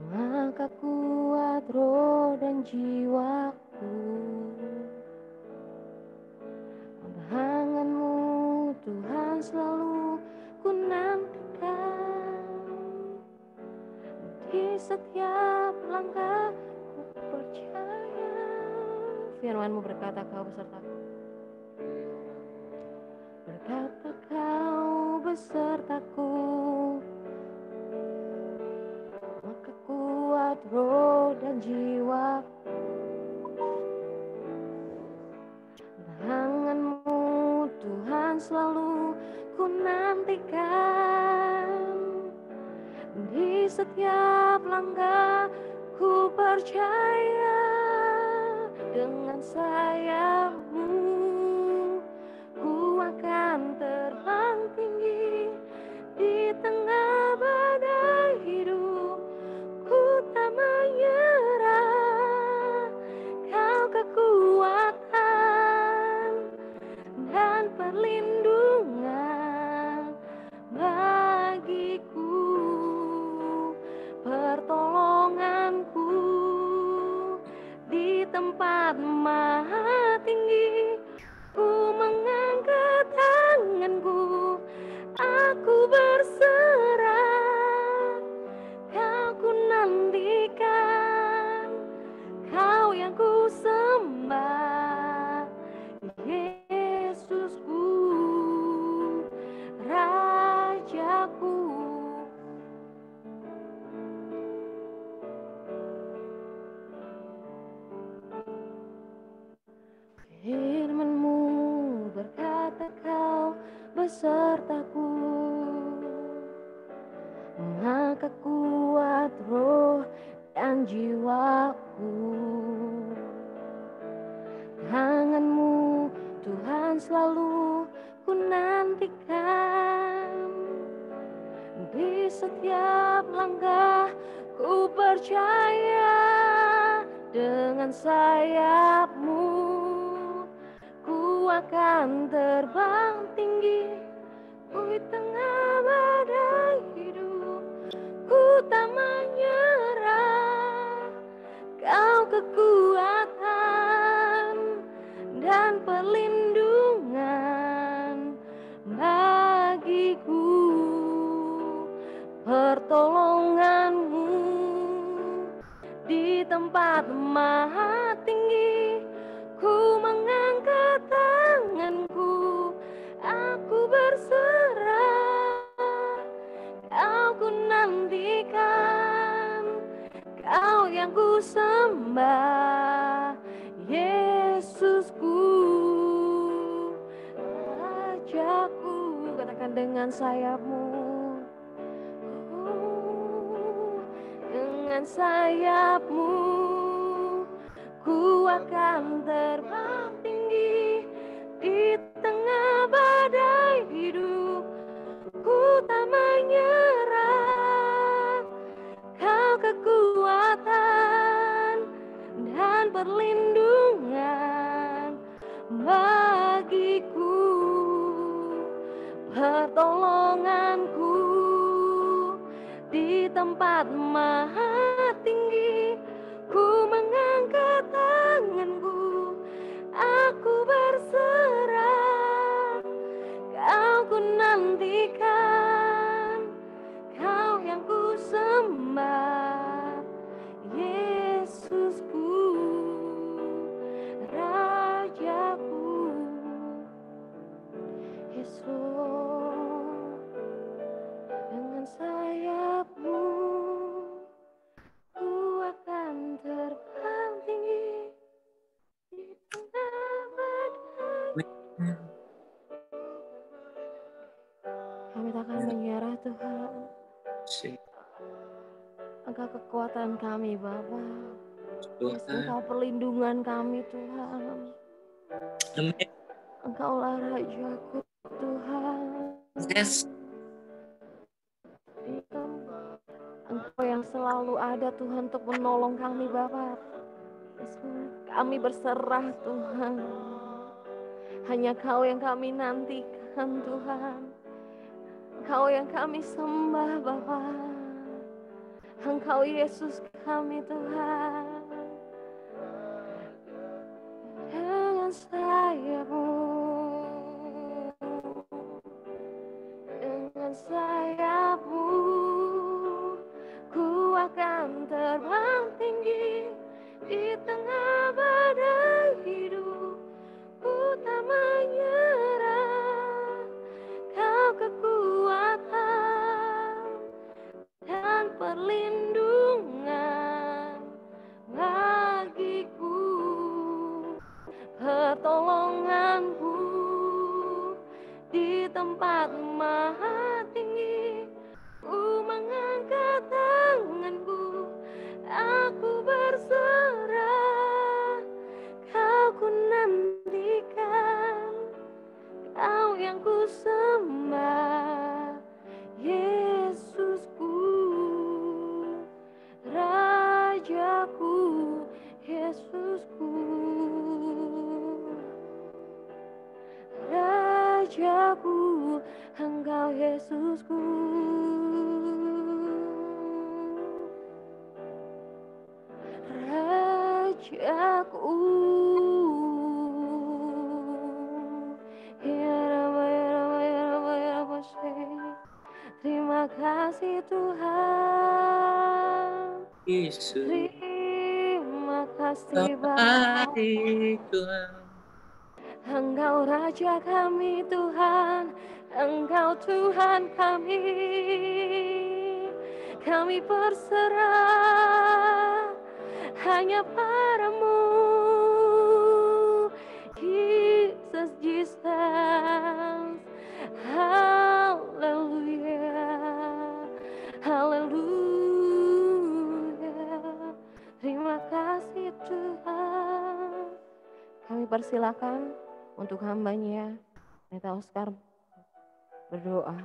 S1: maka kuat roh dan jiwaku. Tangan-Mu Tuhan selalu ku nantikan, di setiap langkah ku percaya. Firman-Mu berkata, Kau besertaku. Berkata, Kau besertaku, maka kuat roh dan jiwaku. Tangan-Mu Tuhan selalu ku nantikan, di setiap langkah ku percaya. Dengan sayap-Mu ku akan terbang tinggi di tengah badai hidup. Ku tak menyerah, Kau kekuatan dan perlindungan bagiku, pertolonganku di tempat maha tinggi. Ku mengangkat tanganku, aku berserah. Kau ku nantikan, Kau yang ku sembah, Yesusku, Rajaku. Firman-Mu berkata, Kau besertaku, maka kuat roh dan jiwaku. Tangan-Mu Tuhan selalu ku nantikan, di setiap langkah ku percaya. Dengan sayap-Mu ku akan terbang tinggi di tengah badai hidup. Ku tak menyerah, Kau kekuatan dan perlindungan bagiku, pertolongan-Mu di tempat maha tinggi. Ku mengangkat tanganku, aku berserah. Kau ku nantikan, Kau yang ku sembah, Yesusku, Rajaku. Katakan, dengan sayap-Mu, dengan sayap-Mu ku akan terbang tinggi di tengah badai hidup. Ku tak menyerah, Kau kekuatan dan perlindungan bagiku, pertolonganku di tempat maha tinggi. Ku mengangkat tanganku, aku berserah. Kau ku nantikan, Kau yang ku sembah, Yesusku, Rajaku. Yesus, dengan sayap-Mu Kami takkan menyerah Tuhan. Engkau kekuatan kami Bapa. Yesus, Engkau perlindungan kami Tuhan.
S2: Amin.
S1: Engkaulah Rajaku Tuhan.
S2: Yes.
S1: Engkau yang selalu ada Tuhan untuk menolong kami Bapa. Kami berserah Tuhan. Hanya Kau yang kami nantikan Tuhan. Engkau yang kami sembah Bapa. Engkau Yesus kami Tuhan. Dengan sayap-Mu, dengan sayap-Mu, ku akan terbang tinggi di tengah badai hidup. Ku tak menyerah, Kau kekuatan dan perlindungan bagiku, pertolonganku di tempat maha tinggi. Ku mengangkat tanganku, aku berserah, Kau ku nantikan, Kau yang ku sembah, Yesusku, Rajaku, Yesusku, Rajaku, Engkau Yesusku. Rajaku, terima kasih Tuhan.
S2: Yesus.
S1: Terima kasih Bapa.
S2: Tuhan.
S1: Engkau Raja kami Tuhan, Engkau Tuhan kami. Kami berserah hanya padamu, Jesus, Jesus. Haleluya, haleluya. Terima kasih Tuhan. Kami persilakan untuk hambanya, Pendeta Oscar, berdoa.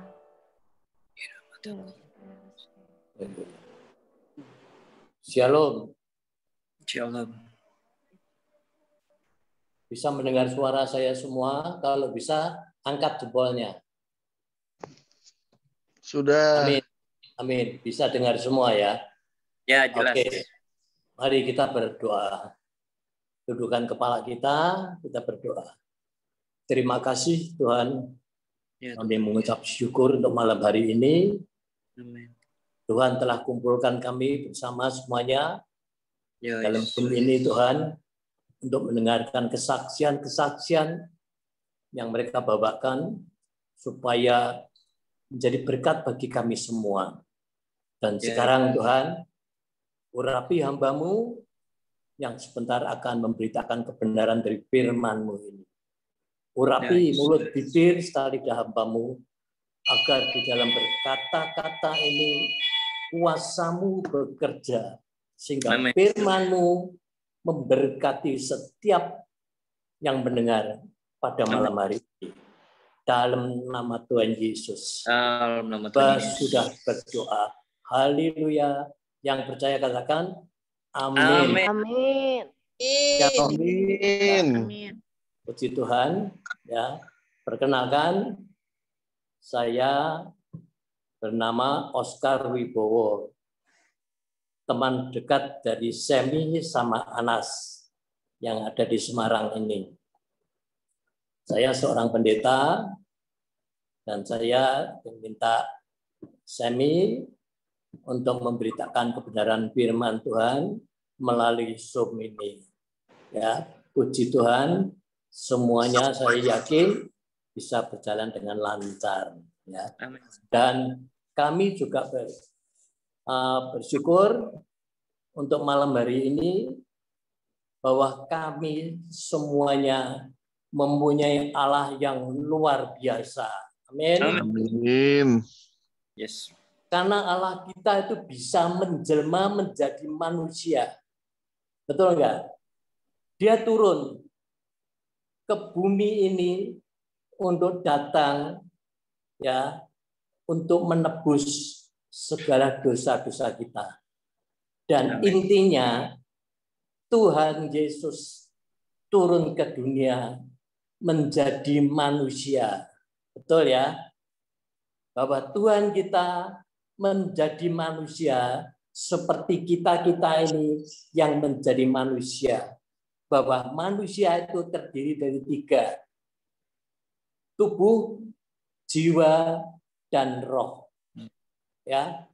S6: Shalom.
S2: Shalom.
S6: Bisa mendengar suara saya semua? Kalau bisa, angkat jempolnya.
S4: Sudah.
S6: Amin. Amin. Bisa dengar semua ya?
S2: Ya, jelas.
S6: Oke. Mari kita berdoa. Dudukan kepala kita berdoa. Terima kasih Tuhan.
S2: Ya,
S6: Kami mengucap syukur untuk malam hari ini.
S2: Amin.
S6: Tuhan telah kumpulkan kami bersama semuanya
S2: Ya,
S6: dalam Zoom ini Tuhan, untuk mendengarkan kesaksian-kesaksian yang mereka bawakan supaya menjadi berkat bagi kami semua. Dan sekarang Tuhan, urapi hamba-Mu yang sebentar akan memberitakan kebenaran dari firman-Mu ini. Urapi mulut bibir serta lidah hamba-Mu, agar di dalam berkata-kata ini kuasa-Mu bekerja, sehingga firman-Mu memberkati setiap yang mendengar pada malam hari ini. Dalam nama Tuhan Yesus. Sudah berdoa. Haleluya. Yang percaya katakan amin.
S1: Amin.
S4: Amin.
S6: Puji Tuhan. Ya, perkenalkan, saya bernama Oscar Wibowo, teman dekat dari Semi sama Anas yang ada di Semarang ini. Saya seorang pendeta dan saya meminta Semi untuk memberitakan kebenaran firman Tuhan melalui Zoom ini. Ya, puji Tuhan, semuanya saya yakin bisa berjalan dengan lancar. Ya. Dan kami juga bersyukur untuk malam hari ini bahwa kami semuanya mempunyai Allah yang luar biasa. Amin.
S4: Amin.
S2: Yes.
S6: Karena Allah kita itu bisa menjelma menjadi manusia. Betul enggak? Dia turun ke bumi ini untuk datang ya, untuk menebus segala dosa-dosa kita. Dan
S2: Amin.
S6: intinya Tuhan Yesus turun ke dunia menjadi manusia. Betul ya? Bahwa Tuhan kita menjadi manusia seperti kita-kita ini yang menjadi manusia. Bahwa manusia itu terdiri dari 3. Tubuh, jiwa, dan roh. Ya.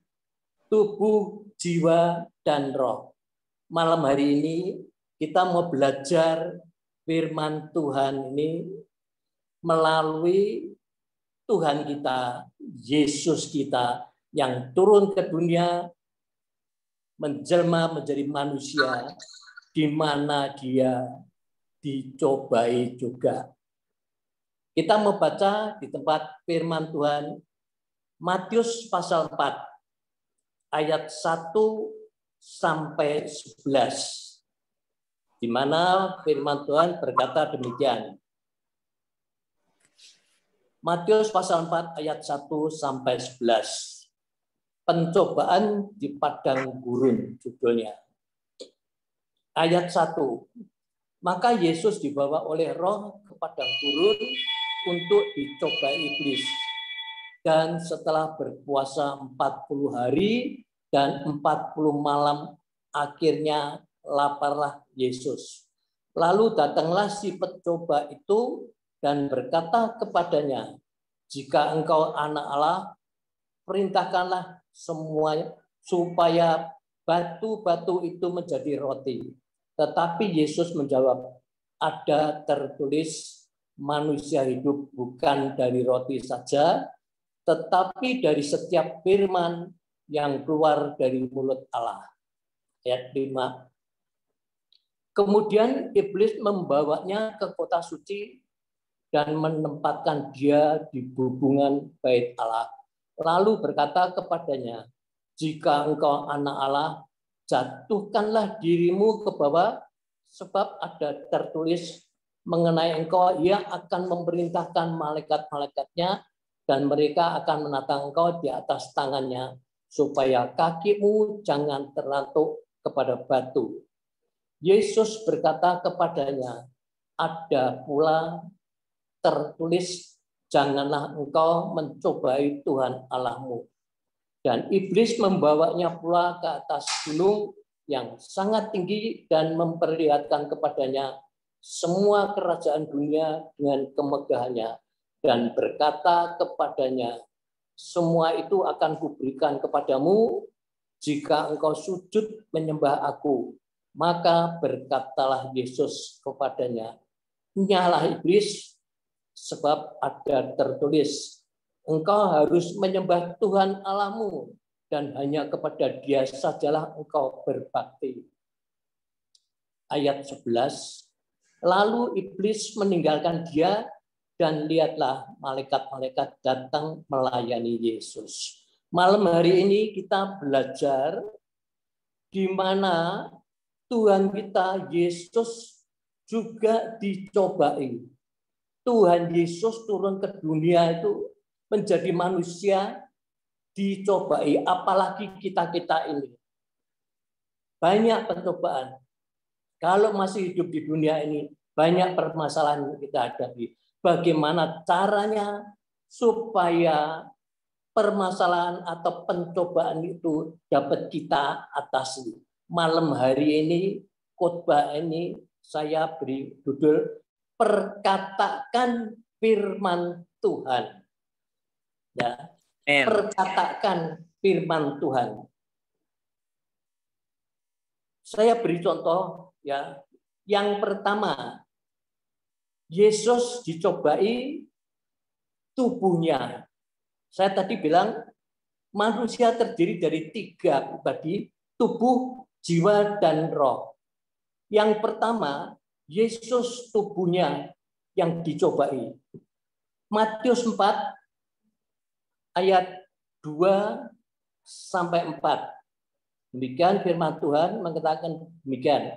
S6: Tubuh, jiwa, dan roh. Malam hari ini kita mau belajar firman Tuhan ini melalui Tuhan kita, Yesus kita yang turun ke dunia menjelma menjadi manusia di mana dia dicobai juga. Kita membaca di tempat firman Tuhan Matius pasal 4 ayat 1 sampai 11. Di mana firman Tuhan berkata demikian. Matius pasal 4 ayat 1 sampai 11. Pencobaan di padang gurun judulnya. Ayat 1. Maka Yesus dibawa oleh Roh ke padang gurun untuk dicoba iblis. Dan setelah berpuasa 40 hari dan 40 malam akhirnya laparlah Yesus. Lalu datanglah si pencoba itu dan berkata kepadanya, jika engkau anak Allah, perintahkanlah semuanya supaya batu-batu itu menjadi roti. Tetapi Yesus menjawab, ada tertulis manusia hidup bukan dari roti saja, tetapi dari setiap firman yang keluar dari mulut Allah. Ayat 5. Kemudian iblis membawanya ke kota suci dan menempatkan dia di hubungan bait Allah. Lalu berkata kepadanya, jika engkau anak Allah, jatuhkanlah dirimu ke bawah, sebab ada tertulis mengenai engkau, ia akan memerintahkan malaikat-malaikatnya, dan mereka akan menatang engkau di atas tangannya, supaya kakimu jangan terlantuk kepada batu. Yesus berkata kepadanya, ada pula tertulis, janganlah engkau mencobai Tuhan Allahmu. Dan iblis membawanya pula ke atas gunung yang sangat tinggi dan memperlihatkan kepadanya semua kerajaan dunia dengan kemegahannya. Dan berkata kepadanya, semua itu akan kuberikan kepadamu jika engkau sujud menyembah aku. Maka berkatalah Yesus kepadanya, nyala iblis, sebab ada tertulis, engkau harus menyembah Tuhan Allahmu dan hanya kepada Dia sajalah engkau berbakti. Ayat 11. Lalu iblis meninggalkan dia dan lihatlah malaikat-malaikat datang melayani Yesus. Malam hari ini kita belajar di mana Tuhan kita Yesus juga dicobai. Tuhan Yesus turun ke dunia itu menjadi manusia dicobai, apalagi kita-kita ini. Banyak pencobaan. Kalau masih hidup di dunia ini, banyak permasalahan yang kita hadapi. Bagaimana caranya supaya permasalahan atau pencobaan itu dapat kita atasi. Malam hari ini, khotbah ini saya beri judul perkatakan firman Tuhan. Ya, perkatakan firman Tuhan. Saya beri contoh ya. Yang pertama, Yesus dicobai tubuhnya. Saya tadi bilang manusia terdiri dari 3 pribadi, tubuh, jiwa, dan roh. Yang pertama, Yesus tubuhnya yang dicobai. Matius 4 ayat 2 sampai 4. Demikian firman Tuhan mengatakan demikian.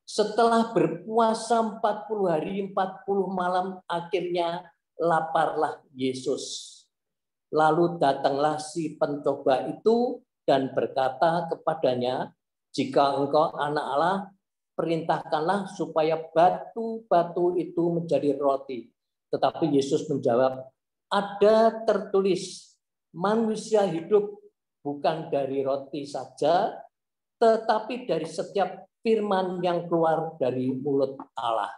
S6: Setelah berpuasa 40 hari 40 malam, akhirnya laparlah Yesus. Lalu datanglah si pencoba itu dan berkata kepadanya, jika engkau anak Allah, perintahkanlah supaya batu-batu itu menjadi roti. Tetapi Yesus menjawab, ada tertulis, manusia hidup bukan dari roti saja, tetapi dari setiap firman yang keluar dari mulut Allah.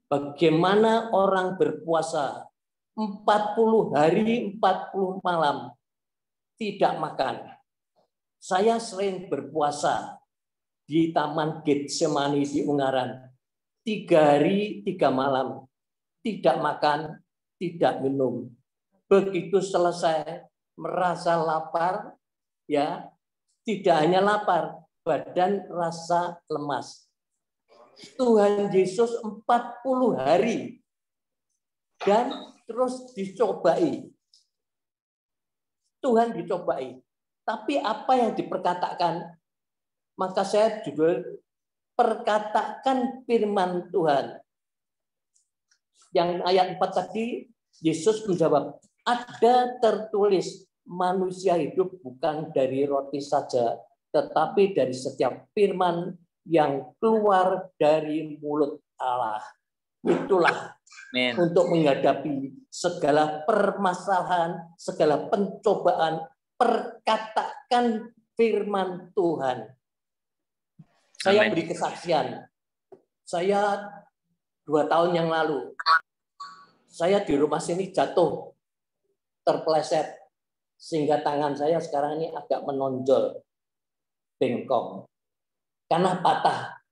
S6: Bagaimana orang berpuasa 40 hari 40 malam tidak makan. Saya sering berpuasa di Taman Getsemani di Ungaran. 3 hari 3 malam. Tidak makan, tidak minum. Begitu selesai merasa lapar, ya, tidak hanya lapar, badan rasa lemas. Tuhan Yesus 40 hari dan terus dicobai. Tuhan dicobai. Tapi apa yang diperkatakan? Maka saya judul perkatakan firman Tuhan. Yang ayat 4 tadi, Yesus menjawab, ada tertulis, manusia hidup bukan dari roti saja, tetapi dari setiap firman yang keluar dari mulut Allah. Itulah untuk menghadapi segala permasalahan, segala pencobaan, perkatakan firman Tuhan. Saya beri kesaksian. Saya 2 tahun yang lalu, saya di rumah sini jatuh, terpeleset, sehingga tangan saya sekarang ini agak menonjol, bengkok, karena patah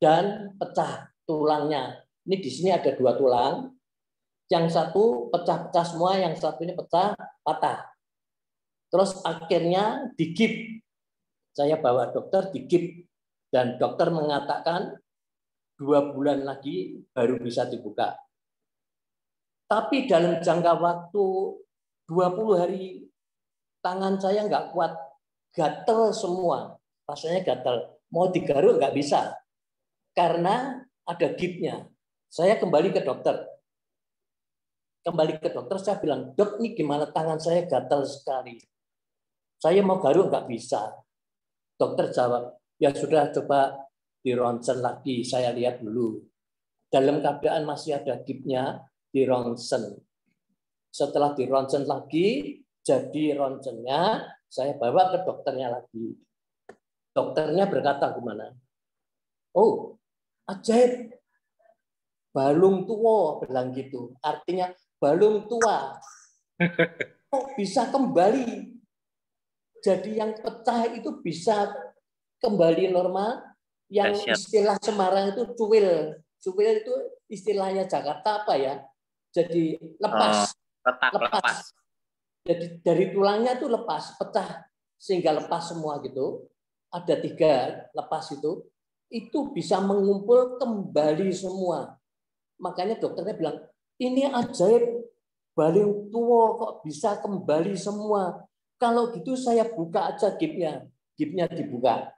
S6: dan pecah tulangnya. Ini di sini ada 2 tulang, yang satu pecah-pecah semua, yang satu ini pecah, patah. Terus akhirnya digip, saya bawa dokter digip, dan dokter mengatakan 2 bulan lagi baru bisa dibuka. Tapi dalam jangka waktu 20 hari, tangan saya nggak kuat, gatel semua, rasanya gatel. Mau digaruk nggak bisa, karena ada gipnya. Saya kembali ke dokter. Saya bilang, dok, ini gimana tangan saya gatel sekali. Saya mau garuk nggak bisa. Dokter jawab, ya sudah, coba di ronsen lagi, saya lihat dulu. Dalam keadaan masih ada gipnya, di ronsen. Setelah di ronsen lagi, jadi ronsennya, saya bawa ke dokternya lagi. Dokternya berkata gimana? Oh, ajaib. Balung tua, bilang gitu. Artinya balung tua. Kok bisa kembali? Jadi yang pecah itu bisa kembali normal. Yang istilah Semarang itu cuwil. Cuwil itu istilahnya Jakarta apa ya? Jadi lepas. Lepas. Jadi dari tulangnya itu lepas, pecah. Sehingga lepas semua gitu. Ada 3 lepas itu bisa mengumpul kembali semua. Makanya dokternya bilang, ini ajaib, balung tua kok bisa kembali semua. Kalau gitu saya buka aja gipnya dibuka.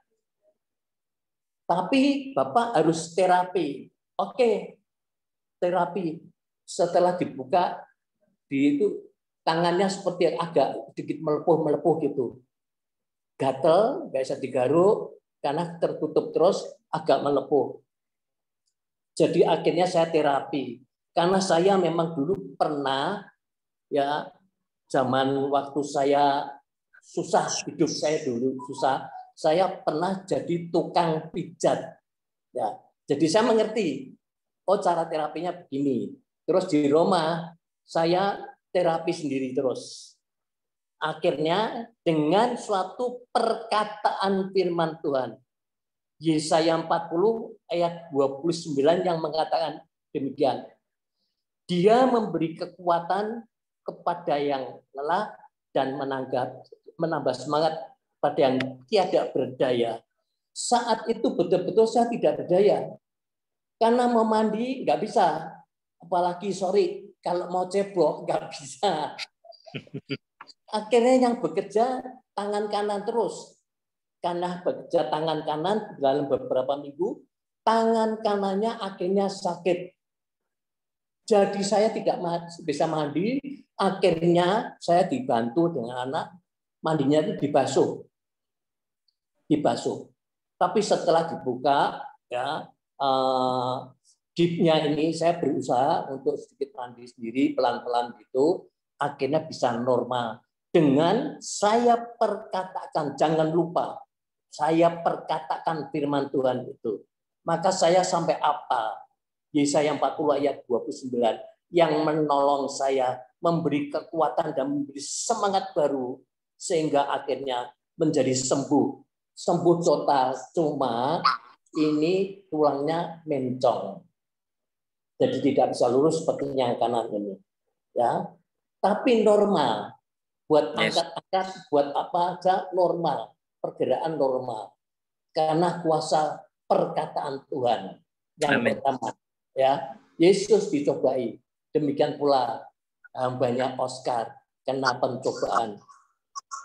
S6: Tapi Bapak harus terapi. Oke, terapi. Setelah dibuka, itu tangannya seperti agak sedikit melepuh gitu. Gatel, nggak bisa digaruk karena tertutup terus, agak melepuh. Jadi akhirnya saya terapi. Karena saya memang dulu pernah, ya, zaman waktu saya susah, hidup saya dulu susah, saya pernah jadi tukang pijat. Ya, jadi saya mengerti, oh cara terapinya begini. Terus di Roma, saya terapi sendiri terus. Akhirnya dengan suatu perkataan firman Tuhan. Yesaya 40 ayat 29 yang mengatakan demikian. Dia memberi kekuatan kepada yang lelah dan menambah semangat pada yang tiada berdaya. Saat itu betul-betul saya tidak berdaya. Karena mau mandi nggak bisa. apalagi sorry kalau mau cebok nggak bisa. Akhirnya yang bekerja tangan kanan terus. Karena bekerja tangan kanan dalam beberapa minggu, tangan kanannya akhirnya sakit. Jadi saya tidak bisa mandi, akhirnya saya dibantu dengan anak, mandinya itu dibasuh. Tapi setelah dibuka, ya dipnya ini saya berusaha untuk sedikit mandi sendiri, pelan-pelan gitu, akhirnya bisa normal. Dengan saya perkatakan, jangan lupa, saya perkatakan firman Tuhan itu. Maka saya sampai apa? Yesaya 40 ayat 29 yang menolong saya, memberi kekuatan dan memberi semangat baru sehingga akhirnya menjadi sembuh total. Cuma ini tulangnya mencong. Jadi tidak bisa lurus seperti yang kanan ini. Ya. Tapi normal. Buat angkat-angkat, buat apa aja normal. Pergerakan normal karena kuasa perkataan Tuhan. Yang pertama, ya, Yesus dicobai, demikian pula hambanya Oscar kena pencobaan,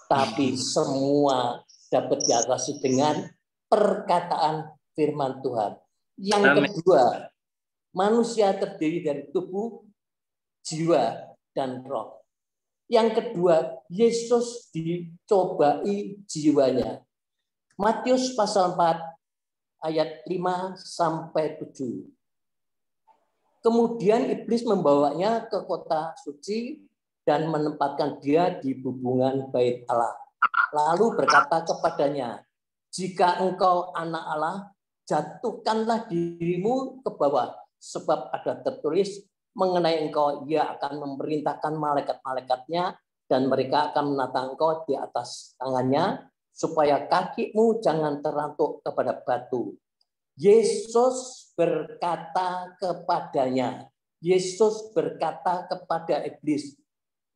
S6: tapi semua dapat diatasi dengan perkataan firman Tuhan. Yang kedua, manusia terdiri dari tubuh, jiwa, dan roh. Yang kedua, Yesus dicobai jiwanya. Matius pasal 4 ayat 5 sampai 7. Kemudian iblis membawanya ke kota suci dan menempatkan dia di hubungan bait Allah. Lalu berkata kepadanya, "Jika engkau anak Allah, jatuhkanlah dirimu ke bawah, sebab ada tertulis mengenai engkau, ia akan memerintahkan malaikat-malaikatnya dan mereka akan menata engkau di atas tangannya supaya kakimu jangan terantuk kepada batu." Yesus berkata kepadanya, Yesus berkata kepada iblis,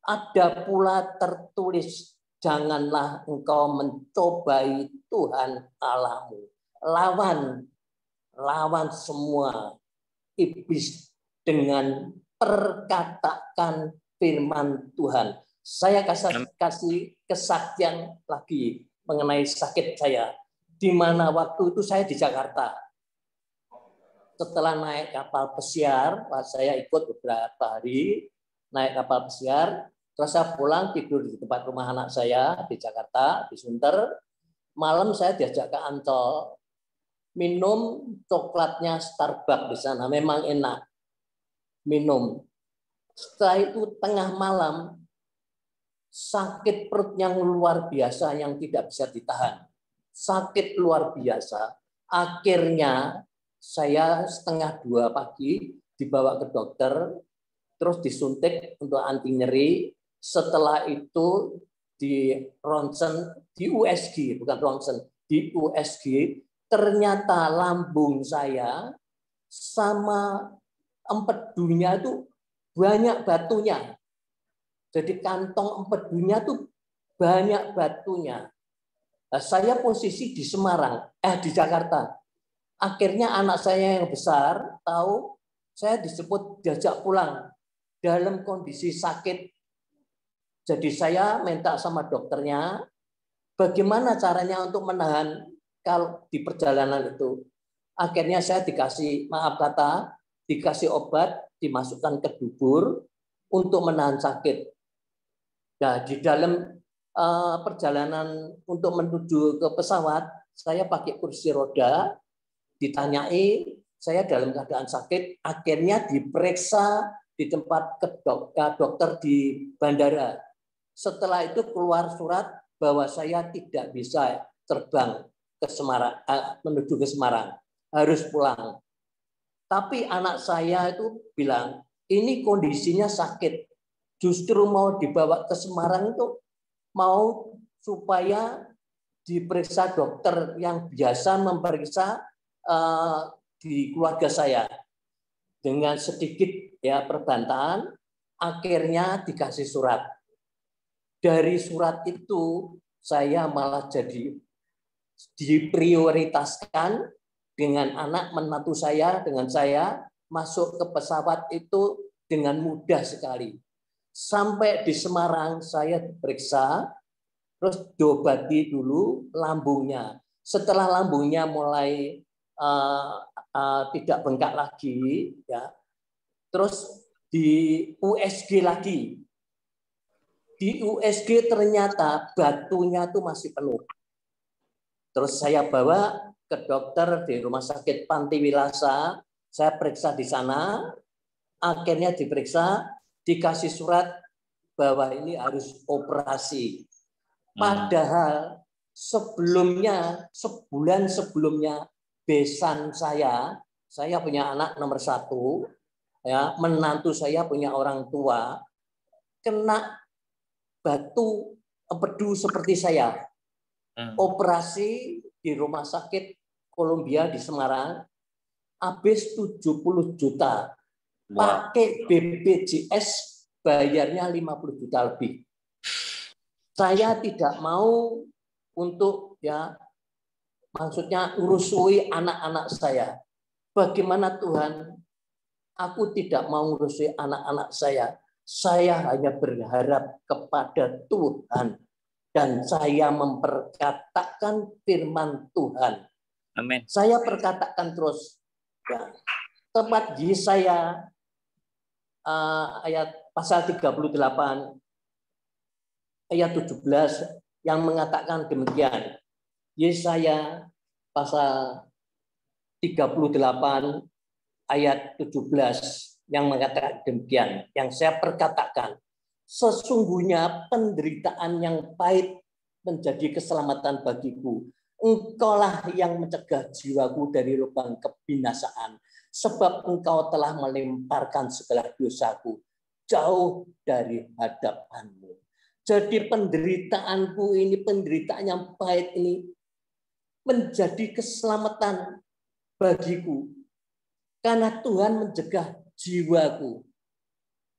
S6: ada pula tertulis, janganlah engkau mencobai Tuhan Allahmu. Lawan semua iblis dengan perkataan firman Tuhan. Saya kasih kesaksian lagi mengenai sakit saya. Di mana waktu itu saya di Jakarta. Setelah naik kapal pesiar, saya ikut beberapa hari naik kapal pesiar. Terus saya pulang tidur di tempat rumah anak saya di Jakarta, di Sunter. Malam saya diajak ke Ancol. Minum coklatnya Starbucks di sana. Memang enak. Minum. Setelah itu tengah malam sakit perut yang luar biasa yang tidak bisa ditahan. Sakit luar biasa. Akhirnya saya 1:30 pagi dibawa ke dokter, terus disuntik untuk anti nyeri. Setelah itu di ronsen, di USG, bukan ronsen, di USG, ternyata lambung saya sama empedunya itu banyak batunya. Jadi kantong empedunya itu banyak batunya. Nah, saya posisi di Semarang, di Jakarta. Akhirnya anak saya yang besar tahu saya disebut diajak pulang dalam kondisi sakit. Jadi saya minta sama dokternya, bagaimana caranya untuk menahan kalau di perjalanan itu. Akhirnya saya dikasih, dikasih obat, dimasukkan ke dubur untuk menahan sakit. Nah, di dalam perjalanan untuk menuju ke pesawat, saya pakai kursi roda, ditanyai, saya dalam keadaan sakit, akhirnya diperiksa di tempat ke dokter di bandara. Setelah itu keluar surat bahwa saya tidak bisa terbang ke Semarang, menuju ke Semarang, harus pulang. Tapi anak saya itu bilang, ini kondisinya sakit, justru mau dibawa ke Semarang itu mau supaya diperiksa dokter yang biasa memeriksa di keluarga saya. Dengan sedikit ya perbantahan, akhirnya dikasih surat. Dari surat itu saya malah jadi diprioritaskan dengan anak menantu saya, dengan saya masuk ke pesawat itu dengan mudah sekali. Sampai di Semarang saya diperiksa, terus diobati dulu lambungnya. Setelah lambungnya mulai tidak bengkak lagi, ya, terus di USG lagi. Di USG ternyata batunya itu masih penuh. Terus saya bawa ke dokter di Rumah Sakit Panti Wilasa, saya periksa di sana, akhirnya diperiksa, dikasih surat bahwa ini harus operasi. Padahal sebelumnya, sebulan sebelumnya, besan saya punya anak nomor 1, ya, menantu saya punya orang tua, kena batu empedu seperti saya. Operasi di Rumah Sakit Columbia di Semarang, habis 70 juta. Pakai BPJS bayarnya 50 juta lebih. Saya tidak mau untuk, ya, maksudnya urusui anak-anak saya. Bagaimana Tuhan? Aku tidak mau urusui anak-anak saya. Saya hanya berharap kepada Tuhan. Dan saya memperkatakan firman Tuhan.
S2: Amin.
S6: Saya perkatakan terus. Ya, tempat Yesaya ayat pasal 38 ayat 17 yang mengatakan demikian. Yesaya pasal 38 ayat 17 yang mengatakan demikian. Yang saya perkatakan, sesungguhnya penderitaan yang pahit menjadi keselamatan bagiku. Engkaulah yang mencegah jiwaku dari lubang kebinasaan. Sebab engkau telah melemparkan segala dosaku jauh dari hadapanmu. Jadi penderitaanku ini, penderitaan yang pahit ini menjadi keselamatan bagiku. Karena Tuhan mencegah jiwaku.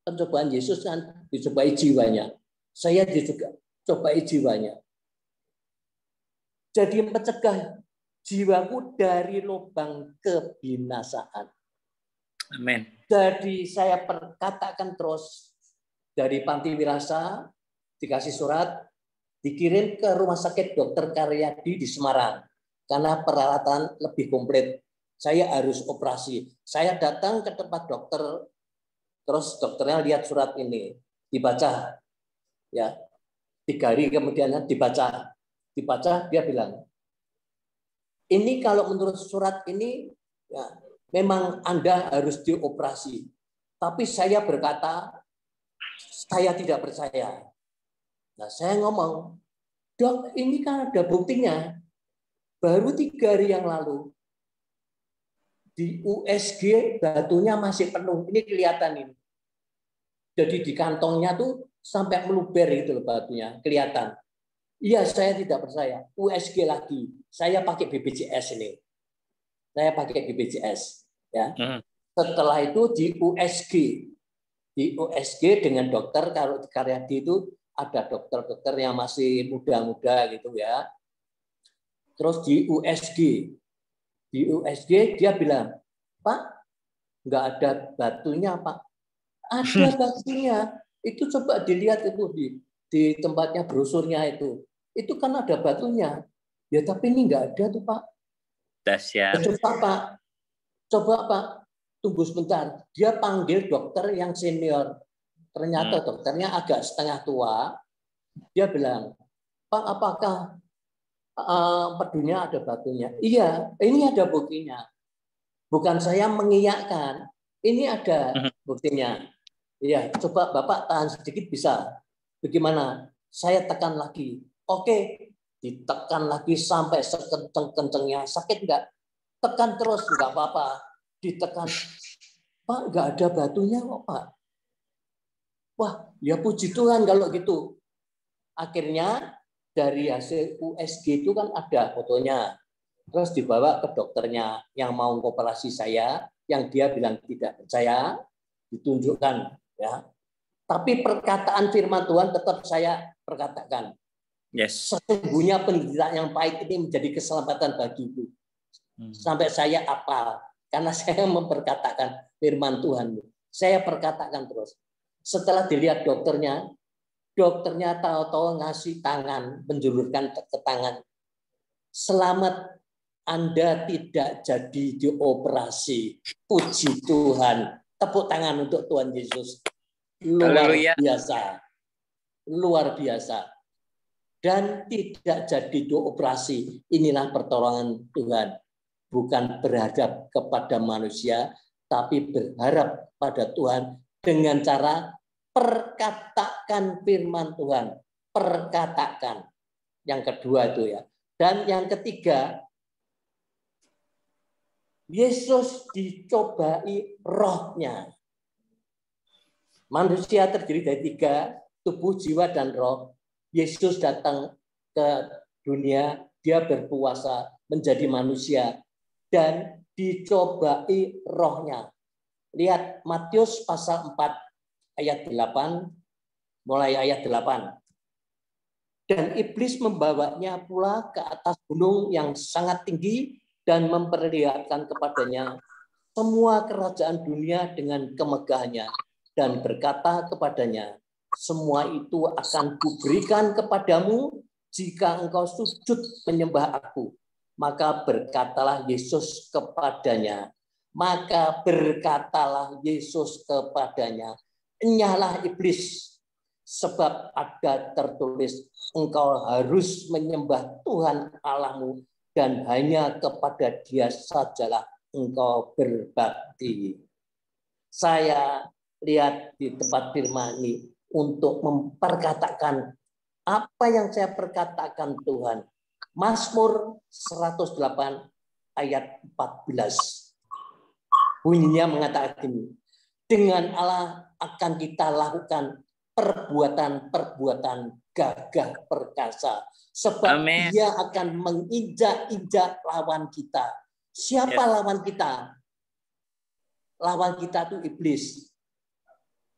S6: Pencobaan Yesus kan dicobai jiwanya. Saya dicobai jiwanya. Jadi mencegah jiwaku dari lubang kebinasaan.
S2: Amin.
S6: Jadi saya perkatakan terus, dari Panti Wilasa dikasih surat, dikirim ke Rumah Sakit Dr. Karyadi di Semarang karena peralatan lebih komplit. Saya harus operasi. Saya datang ke tempat dokter, terus dokternya lihat surat ini, dibaca, ya, 3 hari kemudian dibaca, dia bilang, ini kalau menurut surat ini, ya, memang Anda harus dioperasi. Tapi saya berkata, saya tidak percaya. Nah, saya ngomong, Dok, ini kan ada buktinya. Baru 3 hari yang lalu, di USG batunya masih penuh. Ini kelihatan ini. Jadi di kantongnya tuh sampai meluber itu batunya, kelihatan. Iya, saya tidak percaya. USG lagi. Saya pakai BPJS ini. Saya pakai BPJS. Ya. Setelah itu di USG dengan dokter, kalau di Karyadi itu ada dokter-dokter yang masih muda-muda gitu ya. Terus di USG dia bilang, Pak, nggak ada batunya, Pak. Ada batunya. Itu coba dilihat itu di tempatnya brosurnya itu kan ada batunya. Ya tapi ini nggak ada tuh Pak.
S2: Dahsyat.
S6: Coba Pak, tunggu sebentar. Dia panggil dokter yang senior. Ternyata dokternya agak setengah tua. Dia bilang, Pak, apakah pedunya ada batunya? Iya, ini ada buktinya. Bukan saya mengiyakan. Ini ada buktinya. Iya, coba Bapak tahan sedikit bisa. Bagaimana? Saya tekan lagi. Oke, ditekan lagi sampai sekenceng-kencengnya. Sakit enggak? Tekan terus, enggak apa-apa. Ditekan. Pak, enggak ada batunya kok, Pak. Wah, ya puji Tuhan kalau gitu. Akhirnya dari hasil USG itu kan ada fotonya. Terus dibawa ke dokternya yang mau operasi saya, yang dia bilang tidak percaya, ditunjukkan. Ya, tapi perkataan firman Tuhan tetap saya perkatakan.
S2: Yes.
S6: Sesungguhnya penderitaan yang pahit ini menjadi keselamatan bagiku. Sampai saya apal, karena saya memperkatakan firman Tuhan. Saya perkatakan terus. Setelah dilihat dokternya tahu-tahu ngasih tangan, menjulurkan ke tangan. Selamat, Anda tidak jadi dioperasi. Puji Tuhan. Tepuk tangan untuk Tuhan Yesus. Luar biasa. Luar biasa. Dan tidak jadi dioperasi. Inilah pertolongan Tuhan. Bukan berhadap kepada manusia, tapi berharap pada Tuhan dengan cara perkatakan firman Tuhan. Perkatakan. Yang kedua itu ya. Dan yang ketiga, Yesus dicobai rohnya. Manusia terdiri dari 3, tubuh, jiwa, dan roh. Yesus datang ke dunia, dia berpuasa menjadi manusia dan dicobai rohnya. Lihat Matius pasal 4 ayat 8, mulai ayat 8. Dan iblis membawanya pula ke atas gunung yang sangat tinggi dan memperlihatkan kepadanya semua kerajaan dunia dengan kemegahannya dan berkata kepadanya, semua itu akan kuberikan kepadamu jika engkau sujud menyembah aku. Maka berkatalah Yesus kepadanya, enyahlah iblis, sebab ada tertulis, engkau harus menyembah Tuhan Allahmu dan hanya kepada Dia sajalah engkau berbakti. Saya lihat di tempat firman ini untuk memperkatakan apa yang saya perkatakan Tuhan. Mazmur 108 ayat 14. Bunyinya mengatakan ini, dengan Allah akan kita lakukan perbuatan-perbuatan gagah perkasa. Sebab Amen. Dia akan menginjak-injak lawan kita. Siapa lawan kita? Lawan kita itu iblis.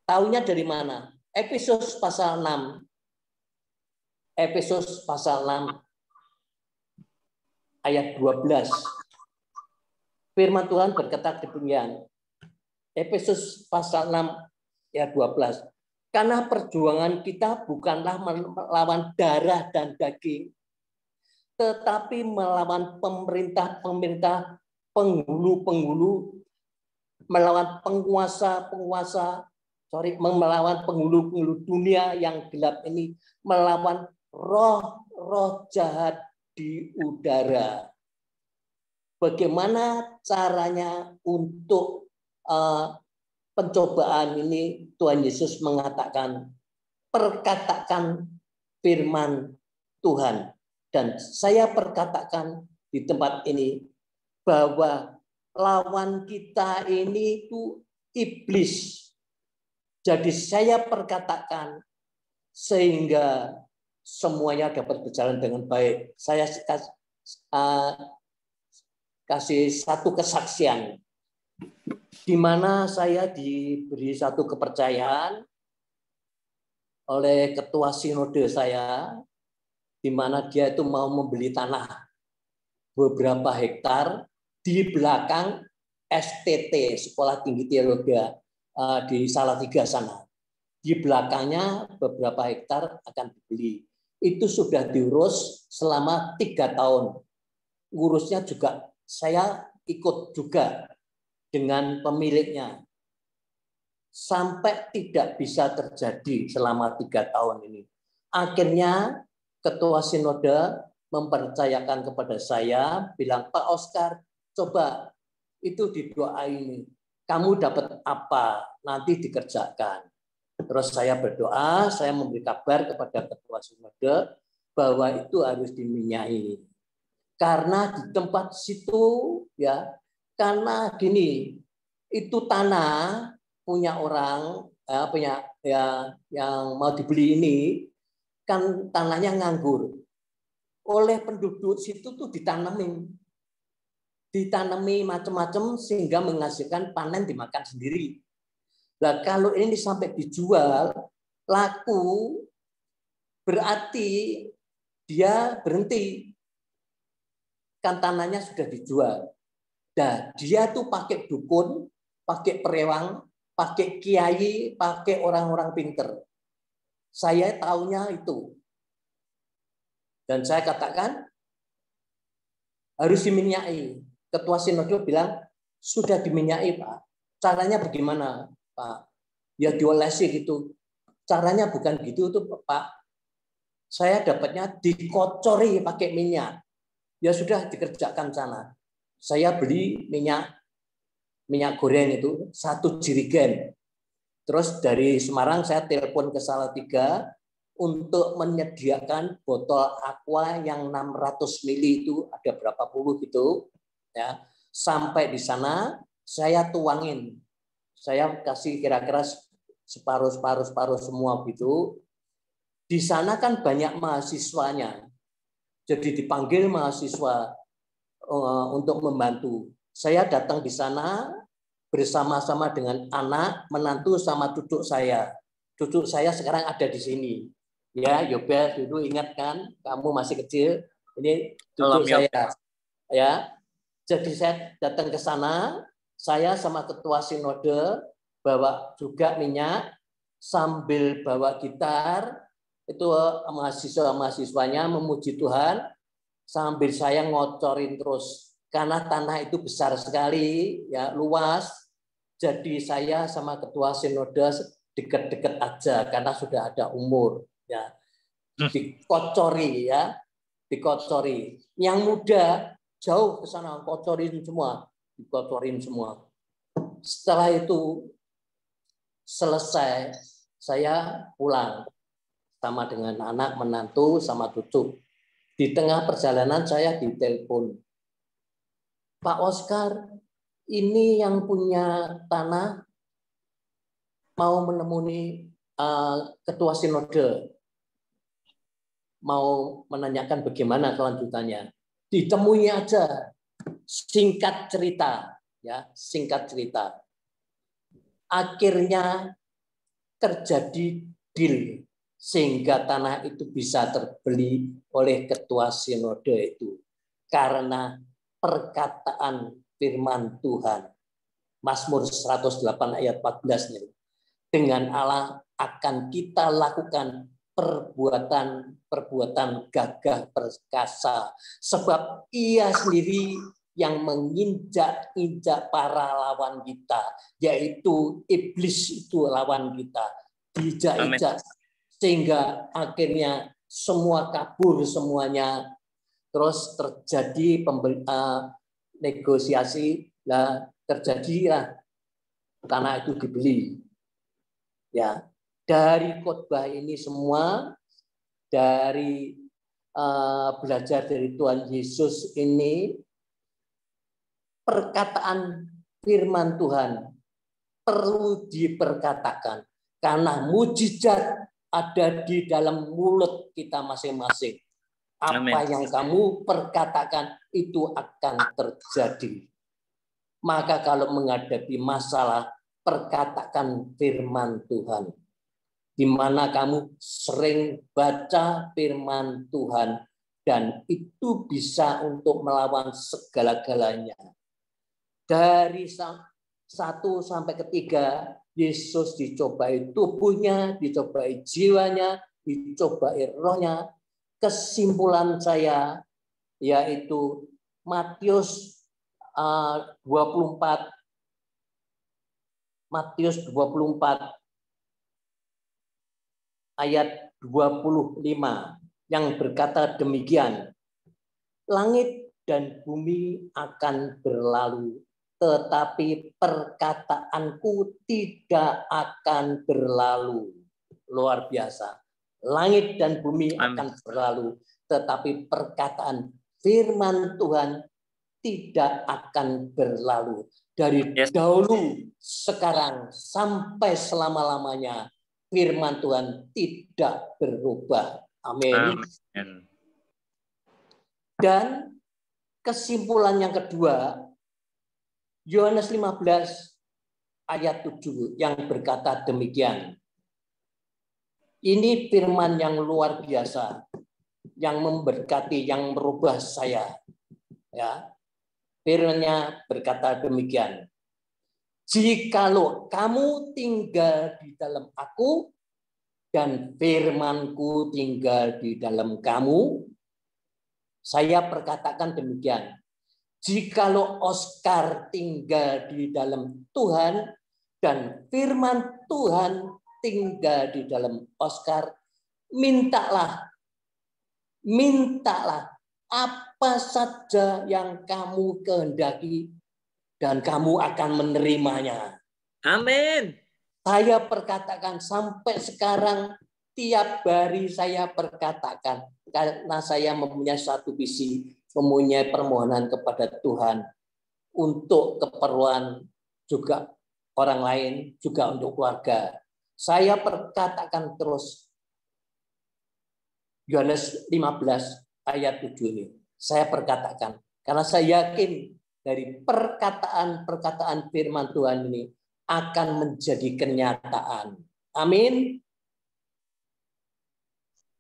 S6: Taunya dari mana? Efesus pasal 6. Efesus pasal 6 ayat 12. Firman Tuhan berkata demikian. Efesus pasal 6 ayat 12. Karena perjuangan kita bukanlah melawan darah dan daging, tetapi melawan pemerintah-pemerintah, penghulu-penghulu, melawan melawan penghulu-penghulu dunia yang gelap ini, melawan roh-roh jahat di udara. Bagaimana caranya untuk pencobaan ini? Tuhan Yesus mengatakan, perkatakan firman Tuhan. Dan saya perkatakan di tempat ini bahwa lawan kita ini itu iblis. Jadi saya perkatakan sehingga semuanya dapat berjalan dengan baik. Saya kasih satu kesaksian di mana saya diberi satu kepercayaan oleh ketua sinode saya, di mana dia itu mau membeli tanah beberapa hektar di belakang STT, Sekolah Tinggi Teologi di Salatiga sana. Di belakangnya beberapa hektar akan dibeli. Itu sudah diurus selama 3 tahun. Ngurusnya juga saya ikut juga dengan pemiliknya. Sampai tidak bisa terjadi selama 3 tahun ini. Akhirnya ketua sinode mempercayakan kepada saya, bilang, Pak Oscar, coba itu didoain. Kamu dapat apa? Nanti dikerjakan. Terus saya berdoa, saya memberi kabar kepada ketua sinode bahwa itu harus diminyai. Karena di tempat situ ya, karena gini, itu tanah punya orang yang mau dibeli ini kan tanahnya nganggur. Oleh penduduk situ tuh ditanami macam-macam sehingga menghasilkan panen dimakan sendiri. Nah, kalau ini sampai dijual laku, berarti dia berhenti. Kan tanahnya sudah dijual. Nah, dia tuh pakai dukun, pakai perewang, pakai kiai, pakai orang-orang pinter. Saya taunya itu. Dan saya katakan harus diminyai. Ketua Sinode bilang sudah diminyai, Pak. Caranya bagaimana, Pak? Ya diolesi gitu. Caranya bukan gitu tuh, Pak. Saya dapatnya dikocori pakai minyak. Ya sudah dikerjakan sana. Saya beli minyak goreng itu 1 jerigen. Terus dari Semarang saya telepon ke Salatiga untuk menyediakan botol aqua yang 600 ml itu ada berapa puluh gitu ya. Sampai di sana saya tuangin. Saya kasih kira-kira separuh semua gitu. Di sana kan banyak mahasiswanya. Jadi dipanggil mahasiswa untuk membantu. Saya datang di sana bersama-sama dengan anak, menantu sama cucu saya. Cucu saya sekarang ada di sini. Ya, Yobel dulu ingat kan, kamu masih kecil. Ini cucu saya. Ya. Jadi saya datang ke sana, saya sama ketua sinode bawa juga minyak sambil bawa gitar. Itu mahasiswanya memuji Tuhan sambil saya ngocorin terus karena tanah itu besar sekali, ya luas. Jadi saya sama ketua sinode dekat-dekat aja karena sudah ada umur. Ya, dikocori ya, dikocori. Yang muda jauh ke sana, kocorin semua, dikocorin semua. Setelah itu selesai, saya pulang sama dengan anak, menantu, sama cucu. Di tengah perjalanan saya ditelepon, Pak Oscar, ini yang punya tanah mau menemui ketua sinode. Mau menanyakan bagaimana kelanjutannya. Ditemui aja. Singkat cerita, ya, singkat cerita. Akhirnya terjadi deal sehingga tanah itu bisa terbeli oleh ketua sinode itu karena perkataan firman Tuhan. Mazmur 108 ayat 14 nih. Dengan Allah akan kita lakukan perbuatan gagah perkasa sebab ia sendiri yang menginjak-injak para lawan kita, yaitu iblis itu lawan kita, diinjak-injak sehingga akhirnya semua kabur semuanya. Terus terjadi negosiasi, terjadilah tanah itu dibeli. Ya, dari khotbah ini semua, dari belajar dari Tuhan Yesus ini, perkataan firman Tuhan perlu diperkatakan karena mujizat ada di dalam mulut kita masing-masing. Apa yang kamu perkatakan itu akan terjadi. Maka kalau menghadapi masalah, perkatakan firman Tuhan. Di mana kamu sering baca firman Tuhan dan itu bisa untuk melawan segala-galanya. Dari 1 sampai ke 3, Yesus dicobai tubuhnya, dicobai jiwanya, dicobai rohnya. Kesimpulan saya yaitu Matius 24 ayat 25 yang berkata demikian. Langit dan bumi akan berlalu, tetapi perkataanku tidak akan berlalu. Luar biasa. Langit dan bumi akan berlalu, tetapi perkataan firman Tuhan tidak akan berlalu. Dari dahulu, sekarang, sampai selama-lamanya, firman Tuhan tidak berubah. Amin. Dan kesimpulan yang kedua, Yohanes 15 ayat 7 yang berkata demikian. Ini firman yang luar biasa, yang memberkati, yang merubah saya. Ya, firman-Nya berkata demikian. Jikalau kamu tinggal di dalam aku dan firman-Ku tinggal di dalam kamu, saya perkatakan demikian. Jikalau Oscar tinggal di dalam Tuhan dan firman Tuhan tinggal di dalam Oscar, mintalah apa saja yang kamu kehendaki dan kamu akan menerimanya.
S2: Amin.
S6: Saya perkatakan sampai sekarang, tiap hari saya perkatakan, karena saya mempunyai satu visi, mempunyai permohonan kepada Tuhan untuk keperluan juga orang lain, juga untuk keluarga. Saya perkatakan terus Yohanes 15 ayat 7 ini. Saya perkatakan karena saya yakin dari perkataan-perkataan firman Tuhan ini akan menjadi kenyataan. Amin.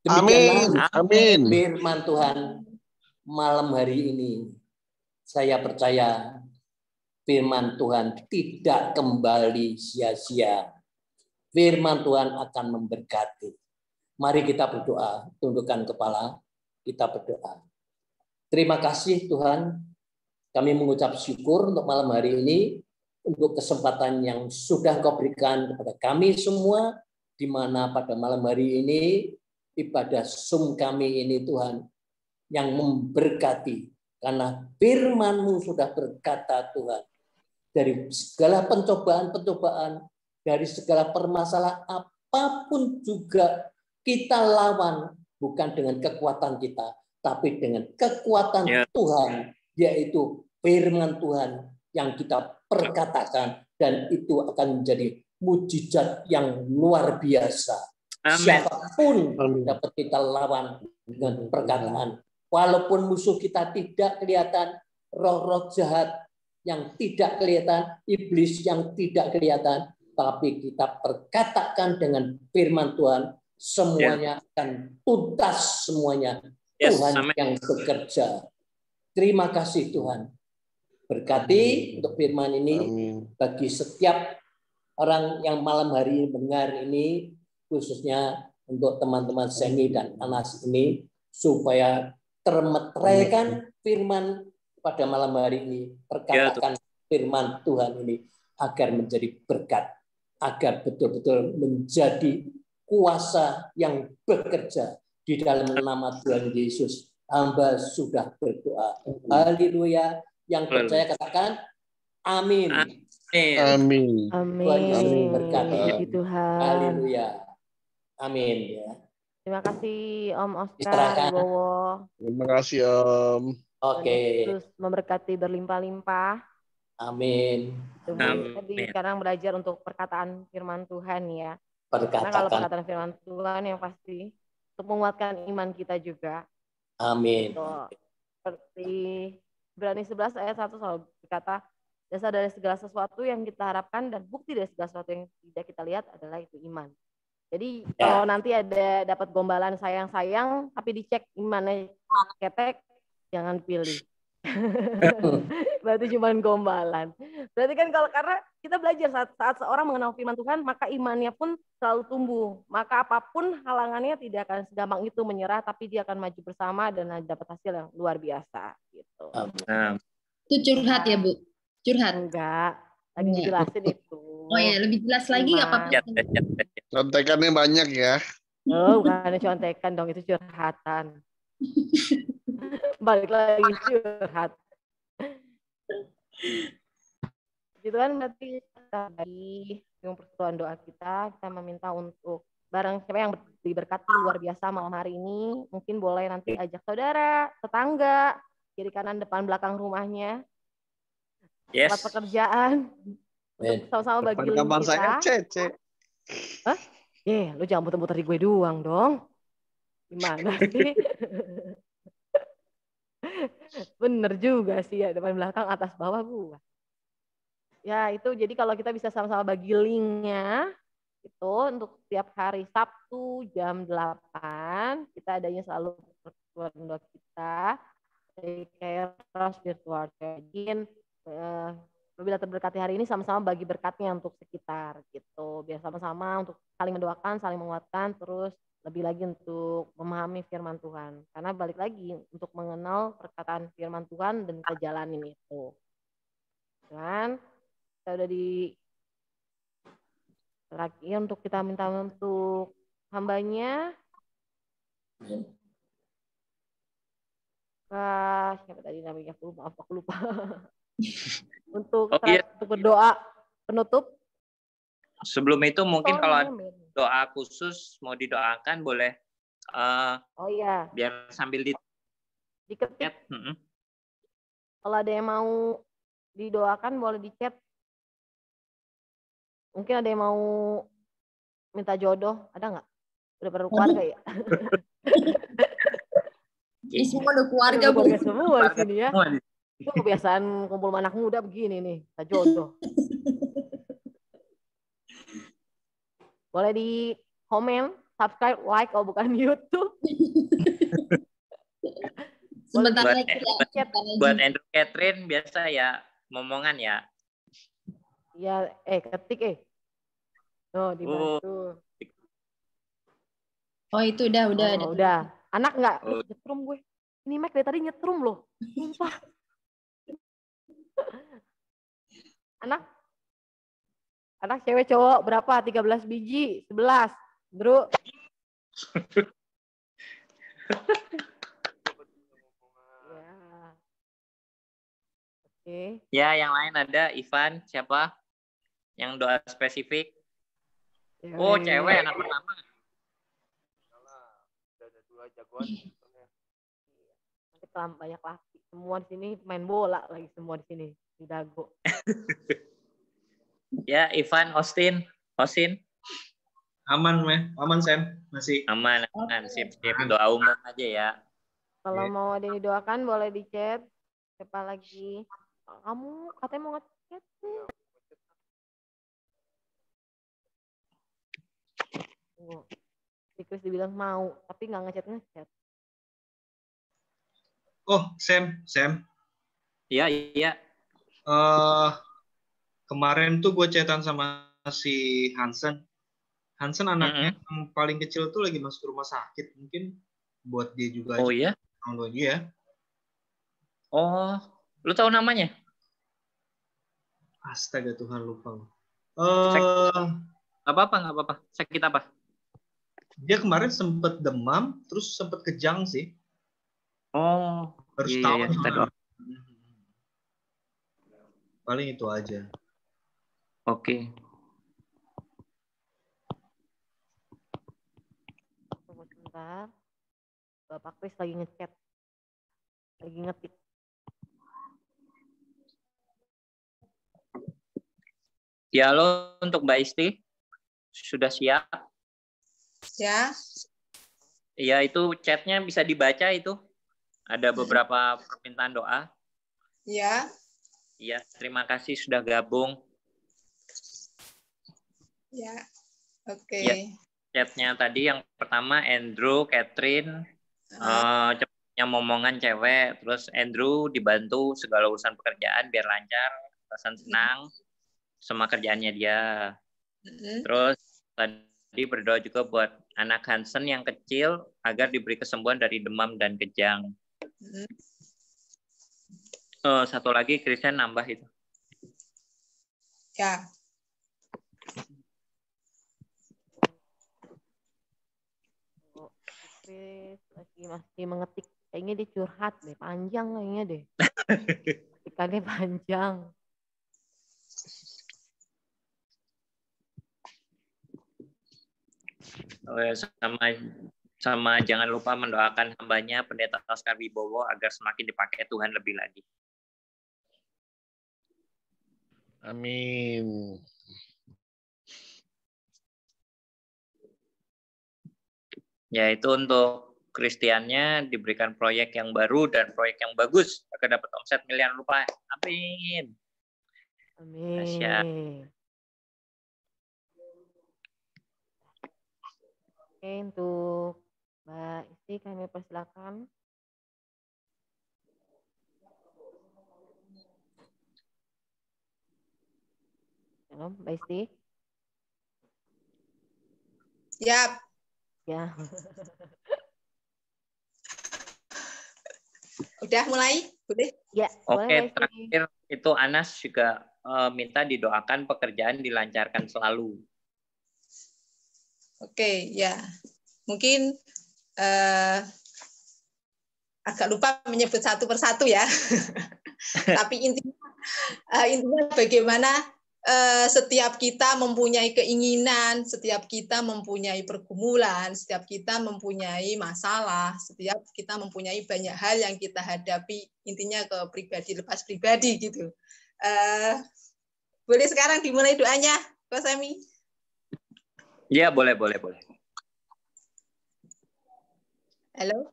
S6: Demikianlah
S4: Amin.
S6: firman Tuhan malam hari ini. Saya percaya firman Tuhan tidak kembali sia-sia. Firman Tuhan akan memberkati. Mari kita berdoa, tundukkan kepala, kita berdoa. Terima kasih Tuhan, kami mengucap syukur untuk malam hari ini, untuk kesempatan yang sudah Kau berikan kepada kami semua, di mana pada malam hari ini, ibadah Zoom kami ini Tuhan, yang memberkati, karena firman-Mu sudah berkata Tuhan, dari segala pencobaan-pencobaan, dari segala permasalahan apapun juga kita lawan, bukan dengan kekuatan kita, tapi dengan kekuatan Tuhan, yaitu firman Tuhan yang kita perkatakan, dan itu akan menjadi mujizat yang luar biasa.
S2: Amin.
S6: Siapapun dapat kita lawan dengan perkataan. Walaupun musuh kita tidak kelihatan, roh-roh jahat yang tidak kelihatan, iblis yang tidak kelihatan, tapi kita perkatakan dengan firman Tuhan, semuanya akan tuntas, semuanya Tuhan yang bekerja. Terima kasih Tuhan. Berkati untuk firman ini bagi setiap orang yang malam hari ini mendengar ini, khususnya untuk teman-teman Semi dan Anas ini, supaya termeteraikan firman pada malam hari ini. Perkatakan firman Tuhan ini agar menjadi berkat, agar betul-betul menjadi kuasa yang bekerja di dalam nama Tuhan Yesus. Hamba sudah berdoa. Haleluya. Yang percaya katakan amin.
S4: Amin.
S6: Tuhan Yesus berkati.
S1: Puji Tuhan.
S6: Haleluya. Amin ya.
S1: Terima kasih Om Oscar
S6: Istirahatkan.
S1: Wibowo.
S4: Terima kasih Om.
S6: Oke.
S1: Yesus memberkati berlimpah-limpah.
S6: Amin.
S1: Tadi sekarang belajar untuk perkataan firman Tuhan ya. Karena kalau
S6: Perkatakan.
S1: perkataan firman Tuhan yang pasti untuk menguatkan iman kita juga.
S6: Amin.
S1: Seperti Ibrani 11 ayat 1 selalu berkata, dasar dari segala sesuatu yang kita harapkan dan bukti dari segala sesuatu yang tidak kita lihat adalah itu iman. Jadi kalau nanti ada dapat gombalan sayang-sayang tapi dicek imannya ketek, jangan pilih. Berarti cuma gombalan. Berarti kan kalau karena kita belajar saat seorang mengenal firman Tuhan, maka imannya pun selalu tumbuh. Maka apapun halangannya tidak akan segampang itu menyerah, tapi dia akan maju bersama dan dapat hasil yang luar biasa. Gitu.
S7: Itu curhat ya Bu? Curhat?
S1: Enggak, lagi dijelasin itu.
S7: Oh ya, lebih jelas lagi apa?
S4: Contekannya banyak ya.
S1: Oh, bukan contekan dong, itu curhatan. Balik lagi curhat. Gitu kan berarti tadi yang persekutuan doa kita meminta untuk barang siapa yang diberkati luar biasa malam hari ini, mungkin boleh nanti ajak saudara, tetangga, kiri kanan depan belakang rumahnya, tempat pekerjaan, untuk sama-sama bagi link kita.
S4: Saya Cece.
S1: Hah? Lu jangan muter-muter di gue doang dong. Gimana sih? Bener juga sih ya, depan belakang atas bawah gua. Ya itu jadi kalau kita bisa sama-sama bagi linknya itu untuk setiap hari Sabtu jam 8 kita adanya selalu persekutuan doa kita dari Kairos Virtual Check-in Apabila terberkati hari ini sama-sama bagi berkatnya untuk sekitar gitu. Biar sama-sama untuk saling mendoakan, saling menguatkan, terus lebih lagi untuk memahami firman Tuhan. Karena balik lagi untuk mengenal perkataan firman Tuhan dan kita jalanin itu. Kan? Kita udah di terakhir untuk kita minta untuk hambanya. Siapa tadi namanya? Aku lupa. Untuk berdoa penutup.
S2: Sebelum itu mungkin kalau ada
S1: men.
S2: doa khusus mau didoakan boleh.
S1: Oh iya.
S2: Biar sambil
S1: diketik. Kalau ada yang mau didoakan boleh di chat. Mungkin ada yang mau minta jodoh, ada nggak? Udah pada keluarga ya?
S7: Ini semua udah keluarga, Bu.
S1: Keluarga semua di sini ya. Itu kebiasaan kumpul anak muda begini nih, minta jodoh. Boleh di komen, subscribe, like, oh bukan YouTube.
S7: Sebentar
S2: buat,
S7: lagi ya.
S2: Buat Andrew Catherine biasa ya, ngomongan ya.
S1: Iya, ketik Oh, dibantu.
S7: Oh, itu udah.
S1: Udah. Anak nggak? Nyetrum gue. Ini Mac dari tadi nyetrum loh. Sumpah. Anak cewek cowok berapa? 13 biji? 11. Bro. Ya. Oke.
S2: Ya, yang lain ada Ivan, siapa? Yang doa spesifik.
S1: Cewek.
S2: Oh, cewek anak pertama.
S8: Ada 2 jagoan.
S1: Nanti banyak laki. Semua di sini main bola lagi semua di sini di Dago.
S2: Ya, Ivan, Austin.
S5: Aman, Sam. Masih.
S2: Aman. Sip. Doa umum aja ya.
S1: Kalau mau ada yang didoakan boleh di chat. Siapa lagi? Kamu katanya mau ngechat sih. Si Chris dibilang mau, tapi nggak ngechat.
S5: Oh, Sam.
S2: Iya.
S5: Kemarin tuh gue chatan sama si Hansen. Hansen anaknya yang paling kecil tuh lagi masuk rumah sakit. Mungkin buat dia juga.
S2: Oh iya?
S5: Buat dia.
S2: Oh, lu tahu namanya?
S5: Astaga Tuhan, lupa.
S2: Nggak apa-apa. Sakit apa?
S5: Dia kemarin sempat demam, terus sempat kejang sih.
S2: Oh,
S5: harus
S2: iya,
S5: tahu.
S2: kita doa.
S5: Paling itu aja.
S2: Oke.
S1: Tunggu sebentar. Bapak Chris lagi ngechat. Lagi ngetik.
S2: Ya, lo untuk Mbak Isti sudah siap?
S9: Ya.
S2: Iya, itu chatnya bisa dibaca itu. Ada beberapa permintaan doa.
S9: Ya.
S2: Iya, terima kasih sudah gabung.
S9: Ya, oke.
S2: Ya, chatnya tadi yang pertama Andrew, Catherine, cepatnya momongan cewek. Terus Andrew dibantu segala urusan pekerjaan biar lancar, perasaan senang sama kerjaannya dia. Terus tadi berdoa juga buat anak Hansen yang kecil agar diberi kesembuhan dari demam dan kejang. Satu lagi Christian nambah itu.
S9: Ya.
S1: Chris masih mengetik. Kayaknya dia curhat deh, panjang kayaknya deh. Ketikannya panjang.
S2: Sama jangan lupa mendoakan hambanya Pendeta Oscar Wibowo agar semakin dipakai Tuhan lebih lagi.
S4: Amin.
S2: Ya, itu untuk Kristiannya diberikan proyek yang baru dan proyek yang bagus agar dapat omset miliaran rupiah. Amin.
S1: Amin. Oke, untuk Mbak Isti kami persilakan. Halo, Mbak Isti?
S9: Siap.
S1: Ya.
S9: Udah mulai? Boleh?
S1: Ya, boleh
S2: Oke,
S1: Mbak Isti.
S2: terakhir itu Anas juga minta didoakan pekerjaan dilancarkan selalu.
S9: Oke, ya. Mungkin agak lupa menyebut satu persatu ya. Tapi intinya bagaimana setiap kita mempunyai keinginan, setiap kita mempunyai pergumulan, setiap kita mempunyai masalah, setiap kita mempunyai banyak hal yang kita hadapi, intinya ke pribadi lepas pribadi gitu. Boleh sekarang dimulai doanya, Pak Sami?
S2: Iya, boleh.
S9: Halo?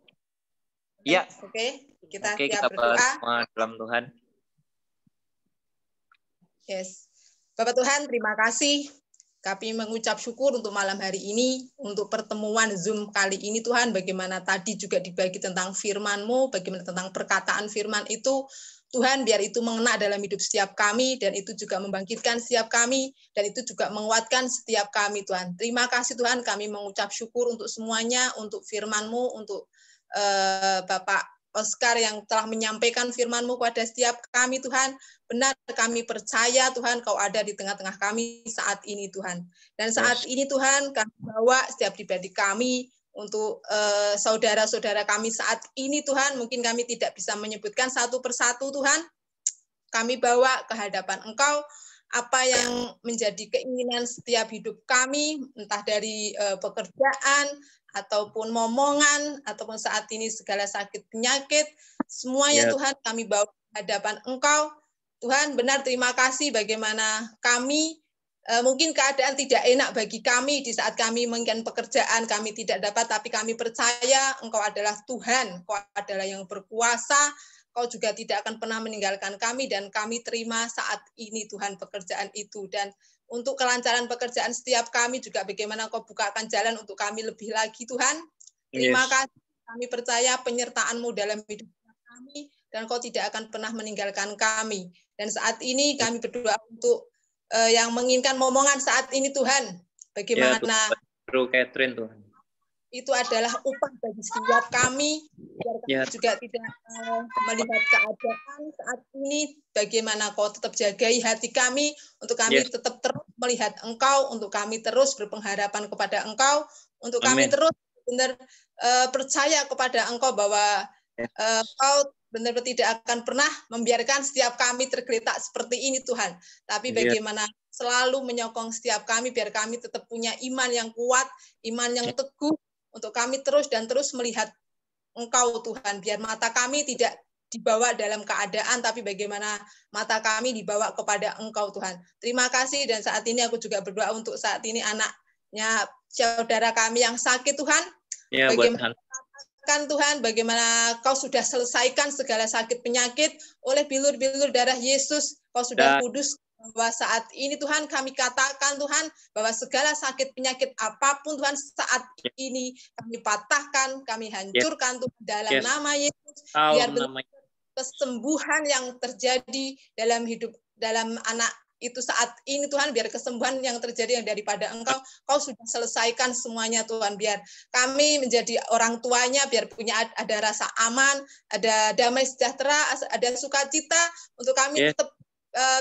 S2: Iya.
S9: Oke, kita
S2: Oke,
S9: siap
S2: kita bahas
S9: berdoa.
S2: semua dalam Tuhan.
S9: Yes. Bapak Tuhan, terima kasih. Kami mengucap syukur untuk malam hari ini, untuk pertemuan Zoom kali ini Tuhan, bagaimana tadi juga dibagi tentang firman-Mu, bagaimana tentang perkataan firman itu, Tuhan biar itu mengena dalam hidup setiap kami, dan itu juga membangkitkan setiap kami, dan itu juga menguatkan setiap kami Tuhan. Terima kasih Tuhan, kami mengucap syukur untuk semuanya, untuk firman-Mu, untuk Bapak Oscar yang telah menyampaikan firman-Mu kepada setiap kami Tuhan. Benar kami percaya Tuhan Kau ada di tengah-tengah kami saat ini Tuhan. Dan saat ini Tuhan kami bawa setiap pribadi kami untuk saudara-saudara kami saat ini Tuhan. Mungkin kami tidak bisa menyebutkan satu persatu Tuhan. Kami bawa ke hadapan Engkau apa yang menjadi keinginan setiap hidup kami, entah dari pekerjaan, ataupun momongan, ataupun saat ini segala sakit penyakit, semuanya Tuhan kami bawa ke hadapan Engkau. Tuhan benar terima kasih bagaimana kami, mungkin keadaan tidak enak bagi kami di saat kami menginginkan pekerjaan, kami tidak dapat, tapi kami percaya Engkau adalah Tuhan, Engkau adalah yang berkuasa, Kau juga tidak akan pernah meninggalkan kami, dan kami terima saat ini Tuhan pekerjaan itu. Dan untuk kelancaran pekerjaan setiap kami juga bagaimana Kau bukakan jalan untuk kami lebih lagi Tuhan. Terima kasih, kami percaya penyertaan-Mu dalam hidup kami, dan Kau tidak akan pernah meninggalkan kami. Dan saat ini kami berdoa untuk yang menginginkan momongan saat ini Tuhan. Bagaimana
S2: Bro Catherine Tuhan.
S9: Itu adalah upah bagi setiap kami, biar kami juga tidak melihat keadaan saat ini, bagaimana Kau tetap jagai hati kami, untuk kami tetap terus melihat Engkau, untuk kami terus berpengharapan kepada Engkau, untuk kami terus benar percaya kepada Engkau bahwa Kau benar-benar tidak akan pernah membiarkan setiap kami tergeletak seperti ini Tuhan, tapi bagaimana selalu menyokong setiap kami, biar kami tetap punya iman yang kuat, iman yang teguh, untuk kami terus dan terus melihat Engkau Tuhan, biar mata kami tidak dibawa dalam keadaan, tapi bagaimana mata kami dibawa kepada Engkau Tuhan. Terima kasih, dan saat ini aku juga berdoa untuk saat ini anaknya saudara kami yang sakit Tuhan. Bagaimana Tuhan, bagaimana Kau sudah selesaikan segala sakit penyakit oleh bilur-bilur darah Yesus, Kau sudah kudus. Bahwa saat ini Tuhan kami katakan Tuhan bahwa segala sakit penyakit apapun Tuhan saat ini kami patahkan, kami hancurkan Tuhan dalam nama Yesus, biar kesembuhan yang terjadi dalam hidup dalam anak itu saat ini Tuhan, biar kesembuhan yang terjadi yang daripada Engkau, Kau sudah selesaikan semuanya Tuhan, biar kami menjadi orang tuanya, biar punya ada rasa aman, ada damai sejahtera, ada sukacita, untuk kami tetap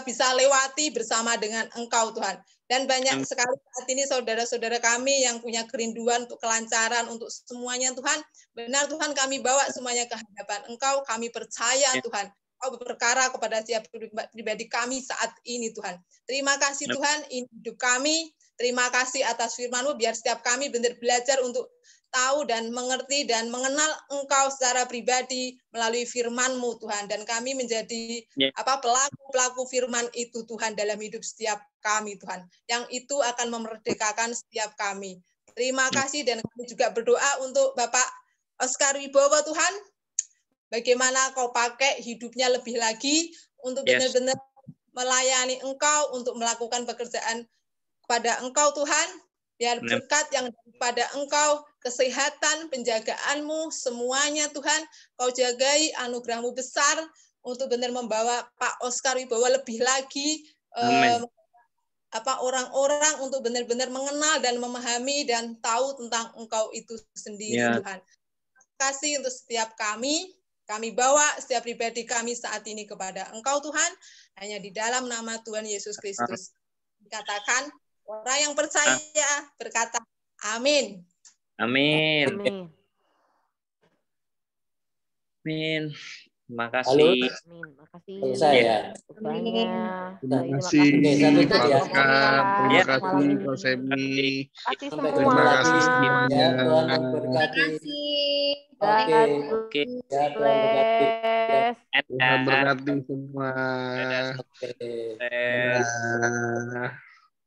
S9: bisa lewati bersama dengan Engkau Tuhan. Dan banyak sekali saat ini saudara-saudara kami yang punya kerinduan untuk kelancaran, untuk semuanya Tuhan. Benar Tuhan, kami bawa semuanya ke hadapan Engkau, kami percaya Tuhan, Kau berperkara kepada setiap pribadi kami saat ini Tuhan. Terima kasih Tuhan, ini hidup kami. Terima kasih atas firman-Mu, biar setiap kami benar belajar untuk tahu dan mengerti dan mengenal Engkau secara pribadi melalui firman-Mu Tuhan, dan kami menjadi pelaku-pelaku firman itu Tuhan dalam hidup setiap kami Tuhan, yang itu akan memerdekakan setiap kami. Terima kasih, dan kami juga berdoa untuk Bapak Oscar Wibowo Tuhan, bagaimana Kau pakai hidupnya lebih lagi untuk benar-benar melayani Engkau, untuk melakukan pekerjaan kepada Engkau Tuhan, biar berkat yang daripada Engkau, kesehatan, penjagaan-Mu, semuanya Tuhan, Kau jagai, anugerah-Mu besar, untuk benar membawa Pak Oscar Wibowo lebih lagi orang-orang untuk benar-benar mengenal dan memahami dan tahu tentang Engkau itu sendiri, Tuhan. Terima kasih untuk setiap kami bawa setiap pribadi kami saat ini kepada Engkau, Tuhan, hanya di dalam nama Tuhan Yesus Kristus. Dikatakan, orang yang percaya berkata, amin.
S2: Amin.
S1: Amin.
S2: Amin. Terima kasih.
S1: Amin. Makasih.
S6: Saya.
S1: Banyak.
S4: Terima
S1: Terima
S4: kasih,
S1: kasih.
S6: Pak
S4: Pak
S6: Oscar.
S4: Terima
S2: Ya.
S4: kasih,
S1: malam
S4: Pak
S1: ini.
S4: Semi.
S1: Kasih
S6: Sampai
S1: semua.
S6: ketemu lagi.
S4: semuanya.
S6: Ya, Tuhan
S7: Terima
S6: memberkati.
S7: kasih.
S6: Oke.
S2: Oke.
S6: Ya, Tuhan berkati. Ya.
S4: Tuhan berkati semua.
S6: Oke.
S2: Dadah.
S4: Dadah.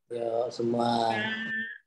S6: Ya, semua.
S7: Nah.